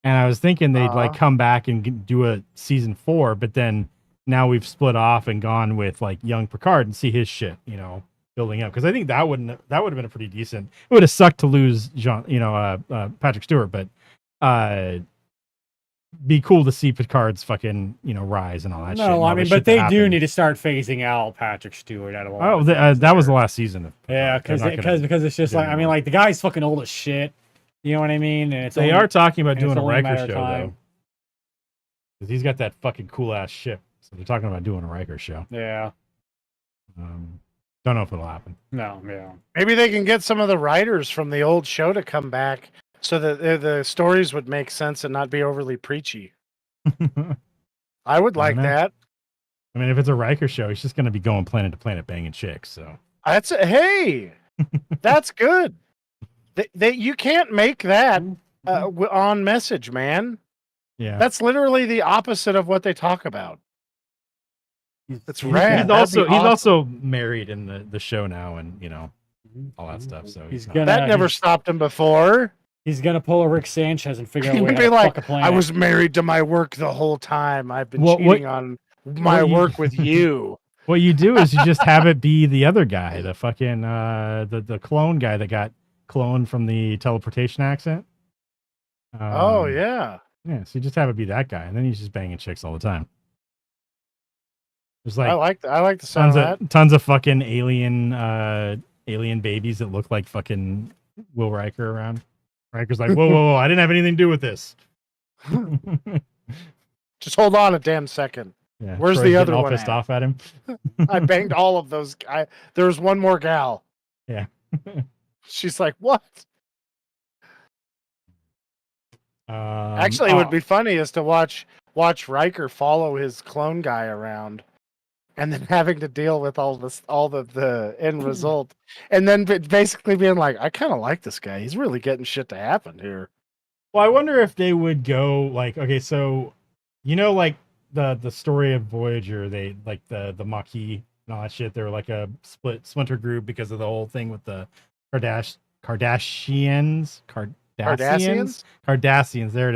Speaker 6: and I was thinking they'd like come back and do a season 4, but then now we've split off and gone with like young Picard and see his shit, building up, because I think that would have been a pretty decent. It would have sucked to lose Patrick Stewart, but be cool to see Picard's fucking rise and all that shit. and
Speaker 3: No,
Speaker 6: all
Speaker 3: I
Speaker 6: the
Speaker 3: mean,
Speaker 6: shit
Speaker 3: but
Speaker 6: that
Speaker 3: they do
Speaker 6: happened.
Speaker 3: need to start phasing out Patrick Stewart out of all.
Speaker 6: Oh,
Speaker 3: the things
Speaker 6: that was the
Speaker 3: there.
Speaker 6: last season. Of
Speaker 3: Yeah,
Speaker 6: Picard. They're not gonna
Speaker 3: because it's just
Speaker 6: do
Speaker 3: like, I mean,
Speaker 6: anymore.
Speaker 3: like, the guy's fucking old as shit. You know what I mean? And it's
Speaker 6: They
Speaker 3: only-
Speaker 6: are talking about
Speaker 3: and
Speaker 6: doing
Speaker 3: it's
Speaker 6: a
Speaker 3: only a
Speaker 6: Riker
Speaker 3: matter of
Speaker 6: show though,
Speaker 3: time.
Speaker 6: because he's got that fucking cool ass ship. So they're talking about doing a Riker show.
Speaker 3: Yeah.
Speaker 6: Don't know if it'll happen.
Speaker 3: No. Yeah.
Speaker 4: Maybe they can get some of the writers from the old show to come back so that the stories would make sense and not be overly preachy. I would like
Speaker 6: know.
Speaker 4: that.
Speaker 6: I mean, if it's a Riker show, he's just going to be going planet to planet banging chicks. So
Speaker 4: Hey, that's good. You can't make that on message, man.
Speaker 3: Yeah.
Speaker 4: That's literally the opposite of what they talk about. It's rad.
Speaker 6: He's
Speaker 4: That'd
Speaker 6: also
Speaker 4: be
Speaker 6: he's
Speaker 4: awesome.
Speaker 6: also married in the show now, and all that stuff. So
Speaker 3: He's
Speaker 6: not-
Speaker 3: gonna
Speaker 4: That never stopped him before.
Speaker 3: he's gonna pull a Rick Sanchez and figure out a way
Speaker 4: He'd
Speaker 3: how
Speaker 4: be
Speaker 3: to
Speaker 4: like,
Speaker 3: fuck a planet.
Speaker 4: I was married to my work the whole time. I've been
Speaker 6: What-
Speaker 4: cheating on my
Speaker 6: what you-
Speaker 4: work with you.
Speaker 6: What you do is you just have it be the other guy, the fucking the clone guy that got cloned from the teleportation accent.
Speaker 4: Oh
Speaker 6: Um,
Speaker 4: yeah.
Speaker 6: yeah. So you just have it be that guy, and then he's just banging chicks all the time. There's
Speaker 4: I
Speaker 6: like
Speaker 4: like the sound of that.
Speaker 6: tons of fucking alien babies that look like fucking Will Riker around. Riker's like, whoa, I didn't have anything to do with this.
Speaker 4: Just hold on a damn second.
Speaker 6: Yeah,
Speaker 4: Where's
Speaker 6: Troy's
Speaker 4: the
Speaker 6: getting
Speaker 4: other
Speaker 6: all
Speaker 4: one
Speaker 6: pissed
Speaker 4: at?
Speaker 6: off at him.
Speaker 4: I banged all of those. There was one more gal.
Speaker 6: Yeah.
Speaker 4: She's like, what? Actually, it
Speaker 6: oh,
Speaker 4: would be funny is to watch Riker follow his clone guy around, and then having to deal with all the end result, and then basically being like, I kind of like this guy. He's really getting shit to happen here.
Speaker 6: Well, I wonder if they would go like, okay, so like the story of Voyager, they like the Maquis and all that shit. They were like a splinter group because of the whole thing with the Cardassians. There it is.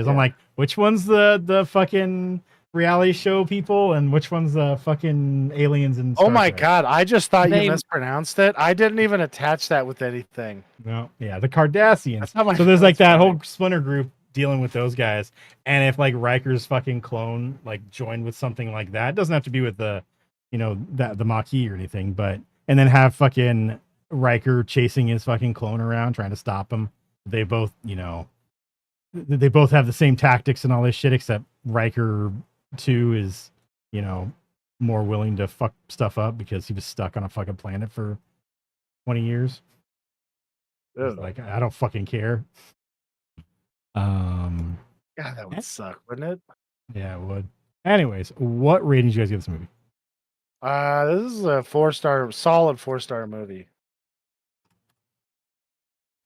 Speaker 6: I'm
Speaker 4: Yeah.
Speaker 6: like, which one's the fucking reality show people, and which one's the fucking aliens? And
Speaker 4: Oh my god! I just thought
Speaker 2: They-
Speaker 4: you mispronounced it. I didn't even attach that with anything.
Speaker 6: No, yeah, the Cardassians.
Speaker 4: That's not my-
Speaker 6: So there's like
Speaker 4: that's
Speaker 6: that
Speaker 4: funny.
Speaker 6: whole splinter group dealing with those guys, and if like Riker's fucking clone like joined with something like that, it doesn't have to be with the, that the Maquis or anything, but and then have fucking Riker chasing his fucking clone around trying to stop him. They both, they both have the same tactics and all this shit, except Riker 2 is, more willing to fuck stuff up because he was stuck on a fucking planet for 20 years. He's
Speaker 4: Ugh.
Speaker 6: like, I don't fucking care.
Speaker 4: God, that would suck, wouldn't it?
Speaker 6: Yeah, it would. Anyways, what rating did you guys give this movie?
Speaker 4: This is a 4-star, solid 4-star movie.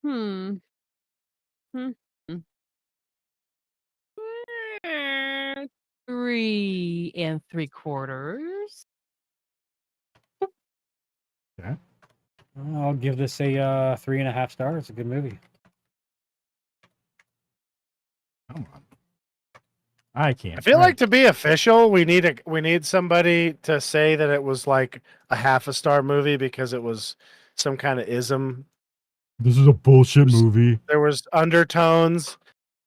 Speaker 2: Hmm. 3 3/4.
Speaker 3: I'll give this a 3.5 stars. It's a good movie.
Speaker 6: Come on. I can't.
Speaker 4: I feel like to be official, we need somebody to say that it was like a half a star movie because it was some kind of ism.
Speaker 6: this is a bullshit movie.
Speaker 4: There was undertones.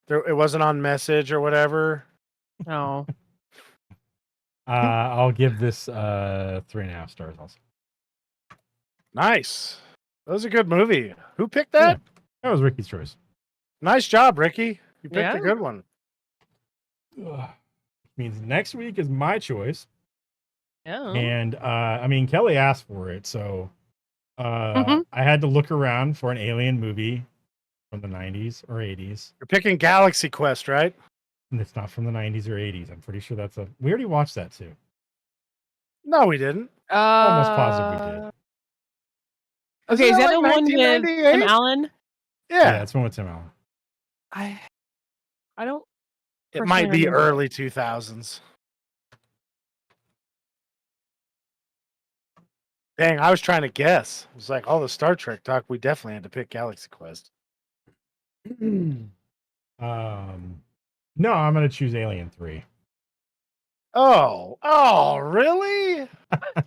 Speaker 4: It wasn't on message or whatever.
Speaker 2: Oh.
Speaker 6: I'll give this 3.5 stars also.
Speaker 4: Nice. That was a good movie. Who picked that?
Speaker 6: That was Ricky's choice.
Speaker 4: Nice job, Ricky. You picked
Speaker 2: Yeah.
Speaker 4: a good one.
Speaker 6: Ugh. Means next week is my choice.
Speaker 2: Yeah.
Speaker 6: And I mean, Kelly asked for it, so
Speaker 2: Mhm.
Speaker 6: I had to look around for an alien movie from the 90s or 80s.
Speaker 4: You're picking Galaxy Quest, right?
Speaker 6: And it's not from the 90s or 80s. I'm pretty sure we already watched that too.
Speaker 4: No, we didn't.
Speaker 6: Almost positive we did.
Speaker 2: Okay, is
Speaker 4: Isn't
Speaker 2: that
Speaker 4: that
Speaker 2: the
Speaker 4: like
Speaker 2: one with Tim
Speaker 4: 1998?
Speaker 2: Allen?
Speaker 6: Yeah, it's one with Tim Allen.
Speaker 2: I don't.
Speaker 4: It
Speaker 2: personally
Speaker 4: might be
Speaker 2: remember.
Speaker 4: early 2000s. Dang, I was trying to guess. It was like all the Star Trek talk. We definitely had to pick Galaxy Quest.
Speaker 6: No, I'm gonna choose Alien 3.
Speaker 4: Oh, really?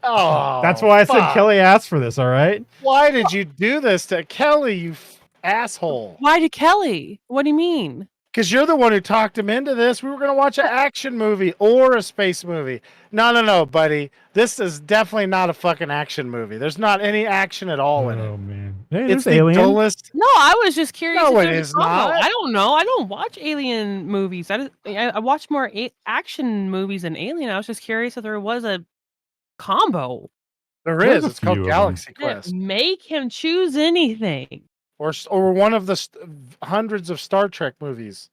Speaker 4: Oh,
Speaker 6: That's why I said
Speaker 4: fuck.
Speaker 6: Kelly asked for this. All right.
Speaker 4: Why did you do this to Kelly, you asshole?
Speaker 2: Why to Kelly? What do you mean?
Speaker 4: Because you're the one who talked him into this. We were going to watch an action movie or a space movie. No, buddy. This is definitely not a fucking action movie. There's not any action at all in
Speaker 6: Oh
Speaker 4: it.
Speaker 6: man, hey,
Speaker 4: It's
Speaker 6: there's
Speaker 4: the
Speaker 6: Alien.
Speaker 4: dullest.
Speaker 2: No, I was just curious.
Speaker 4: No,
Speaker 2: if
Speaker 4: it
Speaker 2: there
Speaker 4: is
Speaker 2: was a combo.
Speaker 4: not.
Speaker 2: I don't know. I don't watch alien movies. I watch more action movies than Alien. I was just curious if there was a combo.
Speaker 4: There
Speaker 6: There's
Speaker 4: is.
Speaker 6: a
Speaker 4: It's called
Speaker 6: few of them.
Speaker 4: Galaxy
Speaker 2: Didn't
Speaker 4: Quest.
Speaker 2: make him choose anything.
Speaker 4: Or one of the hundreds of Star Trek movies.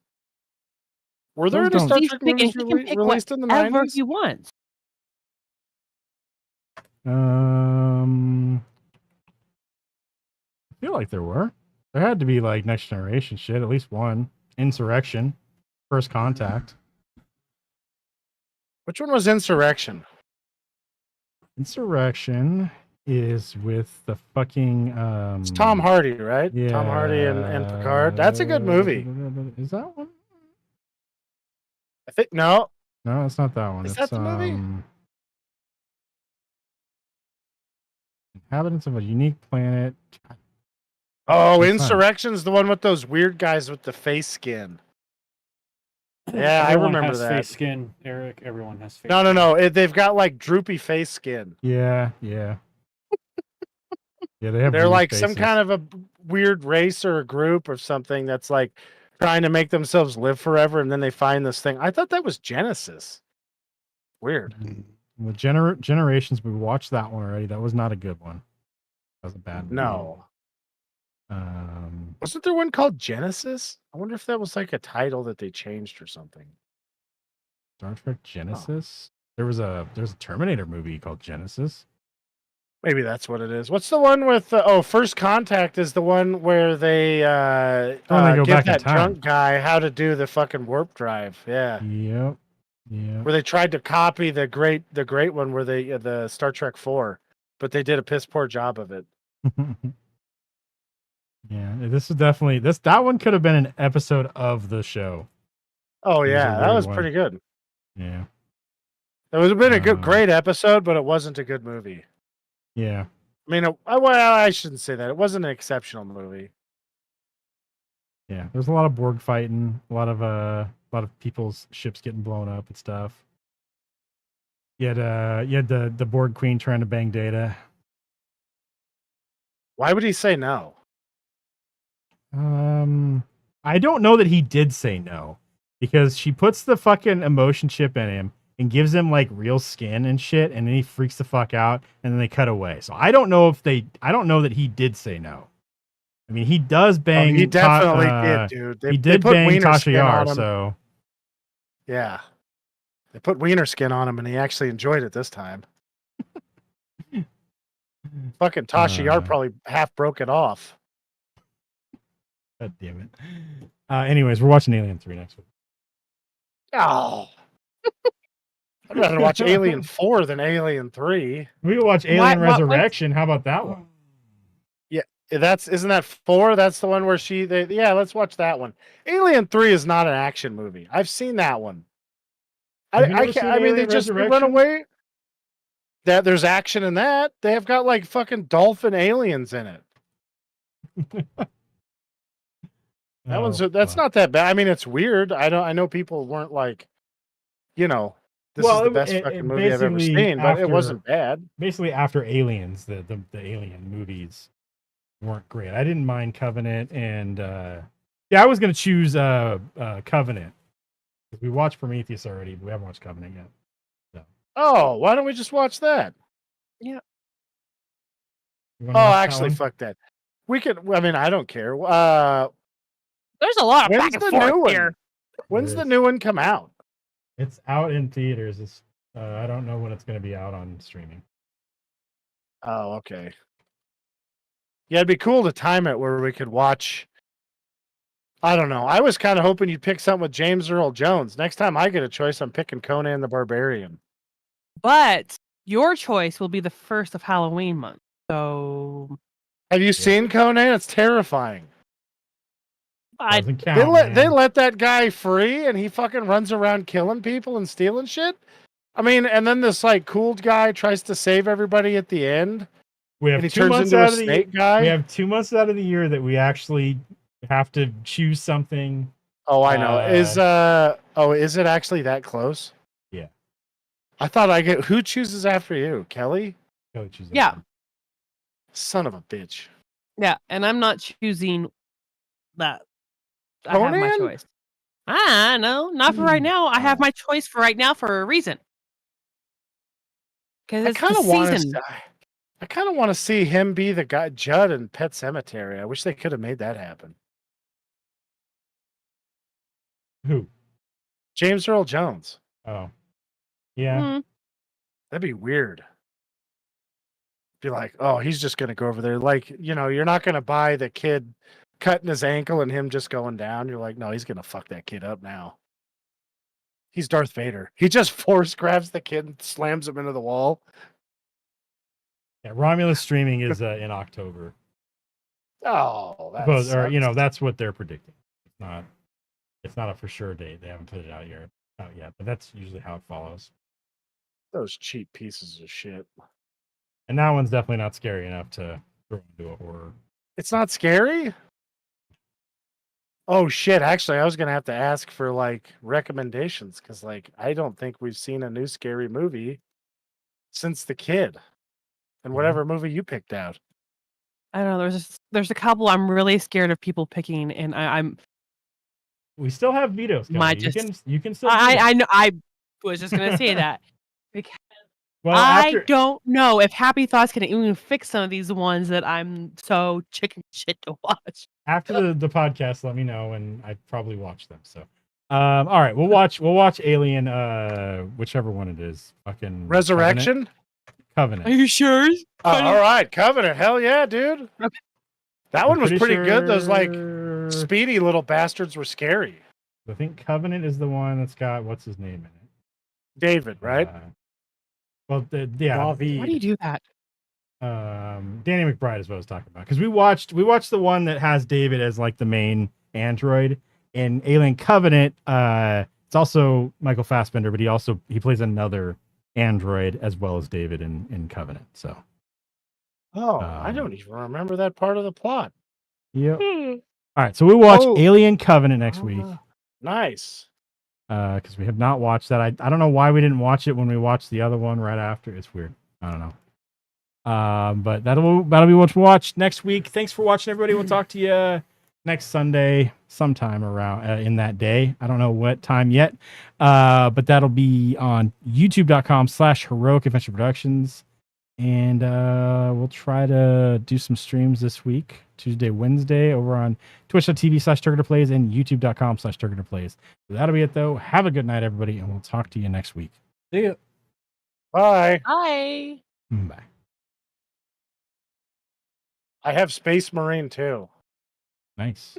Speaker 4: Were there
Speaker 6: Those
Speaker 4: any
Speaker 6: don't-
Speaker 4: Star
Speaker 2: He's
Speaker 4: Trek
Speaker 2: picking-
Speaker 4: movies
Speaker 2: he can pick
Speaker 4: released in the
Speaker 2: Ever
Speaker 4: 90s?
Speaker 2: he wants.
Speaker 6: I feel like there were. There had to be like Next Generation shit. At least one. Insurrection. First Contact.
Speaker 4: Which one was Insurrection?
Speaker 6: Insurrection is with the fucking
Speaker 4: It's Tom Hardy, right?
Speaker 6: Yeah,
Speaker 4: Tom Hardy and Picard. That's a good movie.
Speaker 6: Is that one?
Speaker 4: I think no.
Speaker 6: No, it's not that one.
Speaker 4: Is
Speaker 6: It's
Speaker 4: that the movie?
Speaker 6: Inhabitants of a Unique Planet.
Speaker 4: Oh,
Speaker 6: It's not.
Speaker 4: Insurrection's the one with those weird guys with the face skin. Yeah, I
Speaker 3: Everyone
Speaker 4: remember
Speaker 3: has
Speaker 4: that.
Speaker 3: face skin, Eric. Everyone has face
Speaker 4: No, no,
Speaker 3: skin.
Speaker 4: no. They've got like droopy face skin.
Speaker 6: Yeah. Yeah, they have.
Speaker 4: They're
Speaker 6: weird
Speaker 4: like some
Speaker 6: faces.
Speaker 4: kind of a weird race or a group or something that's like trying to make themselves live forever, and then they find this thing. I thought that was Genesis. Weird.
Speaker 6: The Generations. We watched that one already. That was not a good one. That was a bad one.
Speaker 4: No.
Speaker 6: Um,
Speaker 4: Wasn't there one called Genesis? I wonder if that was like a title that they changed or something.
Speaker 6: Star Trek Genesis. There's a Terminator movie called Genesis.
Speaker 4: Maybe that's what it is. What's the one with First Contact is the one where they
Speaker 6: they go
Speaker 4: give
Speaker 6: back in
Speaker 4: that
Speaker 6: time.
Speaker 4: drunk guy how to do the fucking warp drive. Yeah.
Speaker 6: Yep. Yeah.
Speaker 4: Where they tried to copy the great one where they the Star Trek 4, but they did a piss poor job of it.
Speaker 6: Yeah, this is definitely that one could have been an episode of the show.
Speaker 4: Oh
Speaker 6: It was a
Speaker 4: yeah, that
Speaker 6: weird
Speaker 4: was
Speaker 6: one.
Speaker 4: pretty good.
Speaker 6: Yeah.
Speaker 4: It would have been a
Speaker 6: Uh,
Speaker 4: great episode, but it wasn't a good movie.
Speaker 6: Yeah.
Speaker 4: I mean, I shouldn't say that. It wasn't an exceptional movie.
Speaker 6: Yeah. There's a lot of Borg fighting, a lot of people's ships getting blown up and stuff. You had the Borg Queen trying to bang Data.
Speaker 4: Why would he say no?
Speaker 6: I don't know that he did say no, because she puts the fucking emotion chip in him and gives him like real skin and shit, and then he freaks the fuck out, and then they cut away. So I don't know that he did say no. I mean, he does bang.
Speaker 4: He definitely did, dude.
Speaker 6: He did
Speaker 4: put
Speaker 6: bang
Speaker 4: wiener
Speaker 6: Tasha
Speaker 4: skin
Speaker 6: Yar,
Speaker 4: on him.
Speaker 6: so
Speaker 4: Yeah. They put wiener skin on him, and he actually enjoyed it this time. Fucking Tasha Yar probably half broke it off.
Speaker 6: God damn it. Anyways, we're watching Alien 3 next week.
Speaker 4: Oh. I'd rather watch Alien 4 than Alien 3.
Speaker 6: We can watch Alien
Speaker 2: What-
Speaker 6: Resurrection. How about that one?
Speaker 4: Isn't that 4? That's the one where let's watch that one. Alien 3 is not an action movie. I've seen that one.
Speaker 6: Have you never seen
Speaker 4: I mean, they
Speaker 6: Alien
Speaker 4: just run
Speaker 6: Resurrection?
Speaker 4: away. That there's action in that. They have got like fucking dolphin aliens in it. That's not that bad. I mean, it's weird. I know people weren't like, this is the best fucking movie I've ever
Speaker 6: basically
Speaker 4: seen, but it
Speaker 6: after-
Speaker 4: wasn't bad.
Speaker 6: Basically, after Aliens, the Alien movies weren't great. I didn't mind Covenant, and I was gonna choose Covenant. We watched Prometheus already, but we haven't watched Covenant yet.
Speaker 4: Oh, why don't we just watch that?
Speaker 6: You wanna
Speaker 4: Oh,
Speaker 6: watch that
Speaker 4: actually,
Speaker 6: one?
Speaker 4: fuck that. We could. I mean, I don't care.
Speaker 2: There's a lot of
Speaker 4: When's
Speaker 2: back and
Speaker 4: the
Speaker 2: forth
Speaker 4: new one?
Speaker 2: here.
Speaker 4: When's
Speaker 6: It
Speaker 4: the
Speaker 6: is.
Speaker 4: new one come out?
Speaker 6: It's out in theaters. It's I don't know when it's gonna be out on streaming.
Speaker 4: Oh, okay. Yeah, it'd be cool to time it where we could watch. I don't know. I was kind of hoping you'd pick something with James Earl Jones. Next time I get a choice, I'm picking Conan the Barbarian.
Speaker 2: But your choice will be the first of Halloween month. So
Speaker 4: Have you seen Conan? It's terrifying.
Speaker 2: I
Speaker 6: Doesn't
Speaker 4: They
Speaker 6: count.
Speaker 4: let
Speaker 6: man.
Speaker 4: that guy free, and he fucking runs around killing people and stealing shit. I mean, and then this like cool guy tries to save everybody at the end,
Speaker 6: We
Speaker 4: and
Speaker 6: have
Speaker 4: he
Speaker 6: 2
Speaker 4: turns
Speaker 6: months
Speaker 4: into a
Speaker 6: out of the
Speaker 4: snake guy.
Speaker 6: we have 2 months out of the year that we actually have to choose something.
Speaker 4: Oh, I know. Is it actually that close?
Speaker 6: Yeah.
Speaker 4: I thought who chooses after you, Kelly?
Speaker 6: Go choose that
Speaker 2: Yeah.
Speaker 6: one.
Speaker 4: Son of a bitch.
Speaker 2: yeah, and I'm not choosing that. I have my
Speaker 4: Conan?
Speaker 2: choice. No, not for right now. I have my choice for right now for a reason. Because
Speaker 4: I
Speaker 2: it's
Speaker 4: kind
Speaker 2: the
Speaker 4: of want
Speaker 2: season.
Speaker 4: to. I kind of want to see him be the guy Judd in Pet Cemetery. I wish they could have made that happen.
Speaker 6: Who?
Speaker 4: James Earl Jones.
Speaker 6: Oh. Yeah.
Speaker 2: Mhm.
Speaker 4: That'd be weird. Be like, oh, he's just gonna go over there. Like, you're not gonna buy the kid cutting his ankle and him just going down. You're like, no, he's gonna fuck that kid up now. He's Darth Vader. He just force grabs the kid and slams him into the wall.
Speaker 6: Yeah, Romulus streaming is in October.
Speaker 4: Oh, that's
Speaker 6: That's what they're predicting. It's not a for sure date. They haven't put it out yet, but that's usually how it follows.
Speaker 4: those cheap pieces of shit.
Speaker 6: And that one's definitely not scary enough to throw into a horror.
Speaker 4: It's not scary. Oh shit! Actually, I was gonna have to ask for like recommendations because like I don't think we've seen a new scary movie since The Kid, and whatever movie you picked out.
Speaker 2: I don't know. There's a couple I'm really scared of people picking, and I'm
Speaker 6: We still have vetoes.
Speaker 2: My
Speaker 6: Coming. You can still.
Speaker 2: I know I was just gonna say that because
Speaker 6: Well,
Speaker 2: I don't know if Happy Thoughts can even fix some of these ones that I'm so chicken shit to watch.
Speaker 6: after the podcast, let me know, and I'd probably watch them. So, all right, we'll watch Alien, whichever one it is. Fucking
Speaker 4: Resurrection.
Speaker 6: Covenant.
Speaker 2: Are you sure?
Speaker 4: All right, Covenant. Hell yeah, dude.
Speaker 2: Okay.
Speaker 4: That one was pretty good. Those like
Speaker 6: sure-
Speaker 4: speedy little bastards were scary.
Speaker 6: I think Covenant is the one that's got what's his name in it.
Speaker 4: David, right?
Speaker 6: Well,
Speaker 2: Why do you do that?
Speaker 6: Danny McBride is what I was talking about because we watched the one that has David as like the main android in Alien Covenant. It's also Michael Fassbender, but he plays another android as well as David in Covenant. So,
Speaker 4: I don't even remember that part of the plot.
Speaker 6: yep. All right, so we watch
Speaker 4: Oh.
Speaker 6: Alien Covenant next week
Speaker 4: Nice.
Speaker 6: because we have not watched that. I don't know why we didn't watch it when we watched the other one right after. It's weird. I don't know. But that'll be what we watch next week. Thanks for watching, everybody. We'll talk to you next Sunday, sometime around in that day. I don't know what time yet, but that'll be on youtube.com/Heroic Adventure Productions, and we'll try to do some streams this week, Tuesday, Wednesday, over on twitch.tv/TurgidPlays and youtube.com/TurgidPlays. So that'll be it, though. Have a good night, everybody, and we'll talk to you next week.
Speaker 3: See ya.
Speaker 4: Bye.
Speaker 2: Hi.
Speaker 6: Bye.
Speaker 4: I have Space Marine too.
Speaker 6: Nice.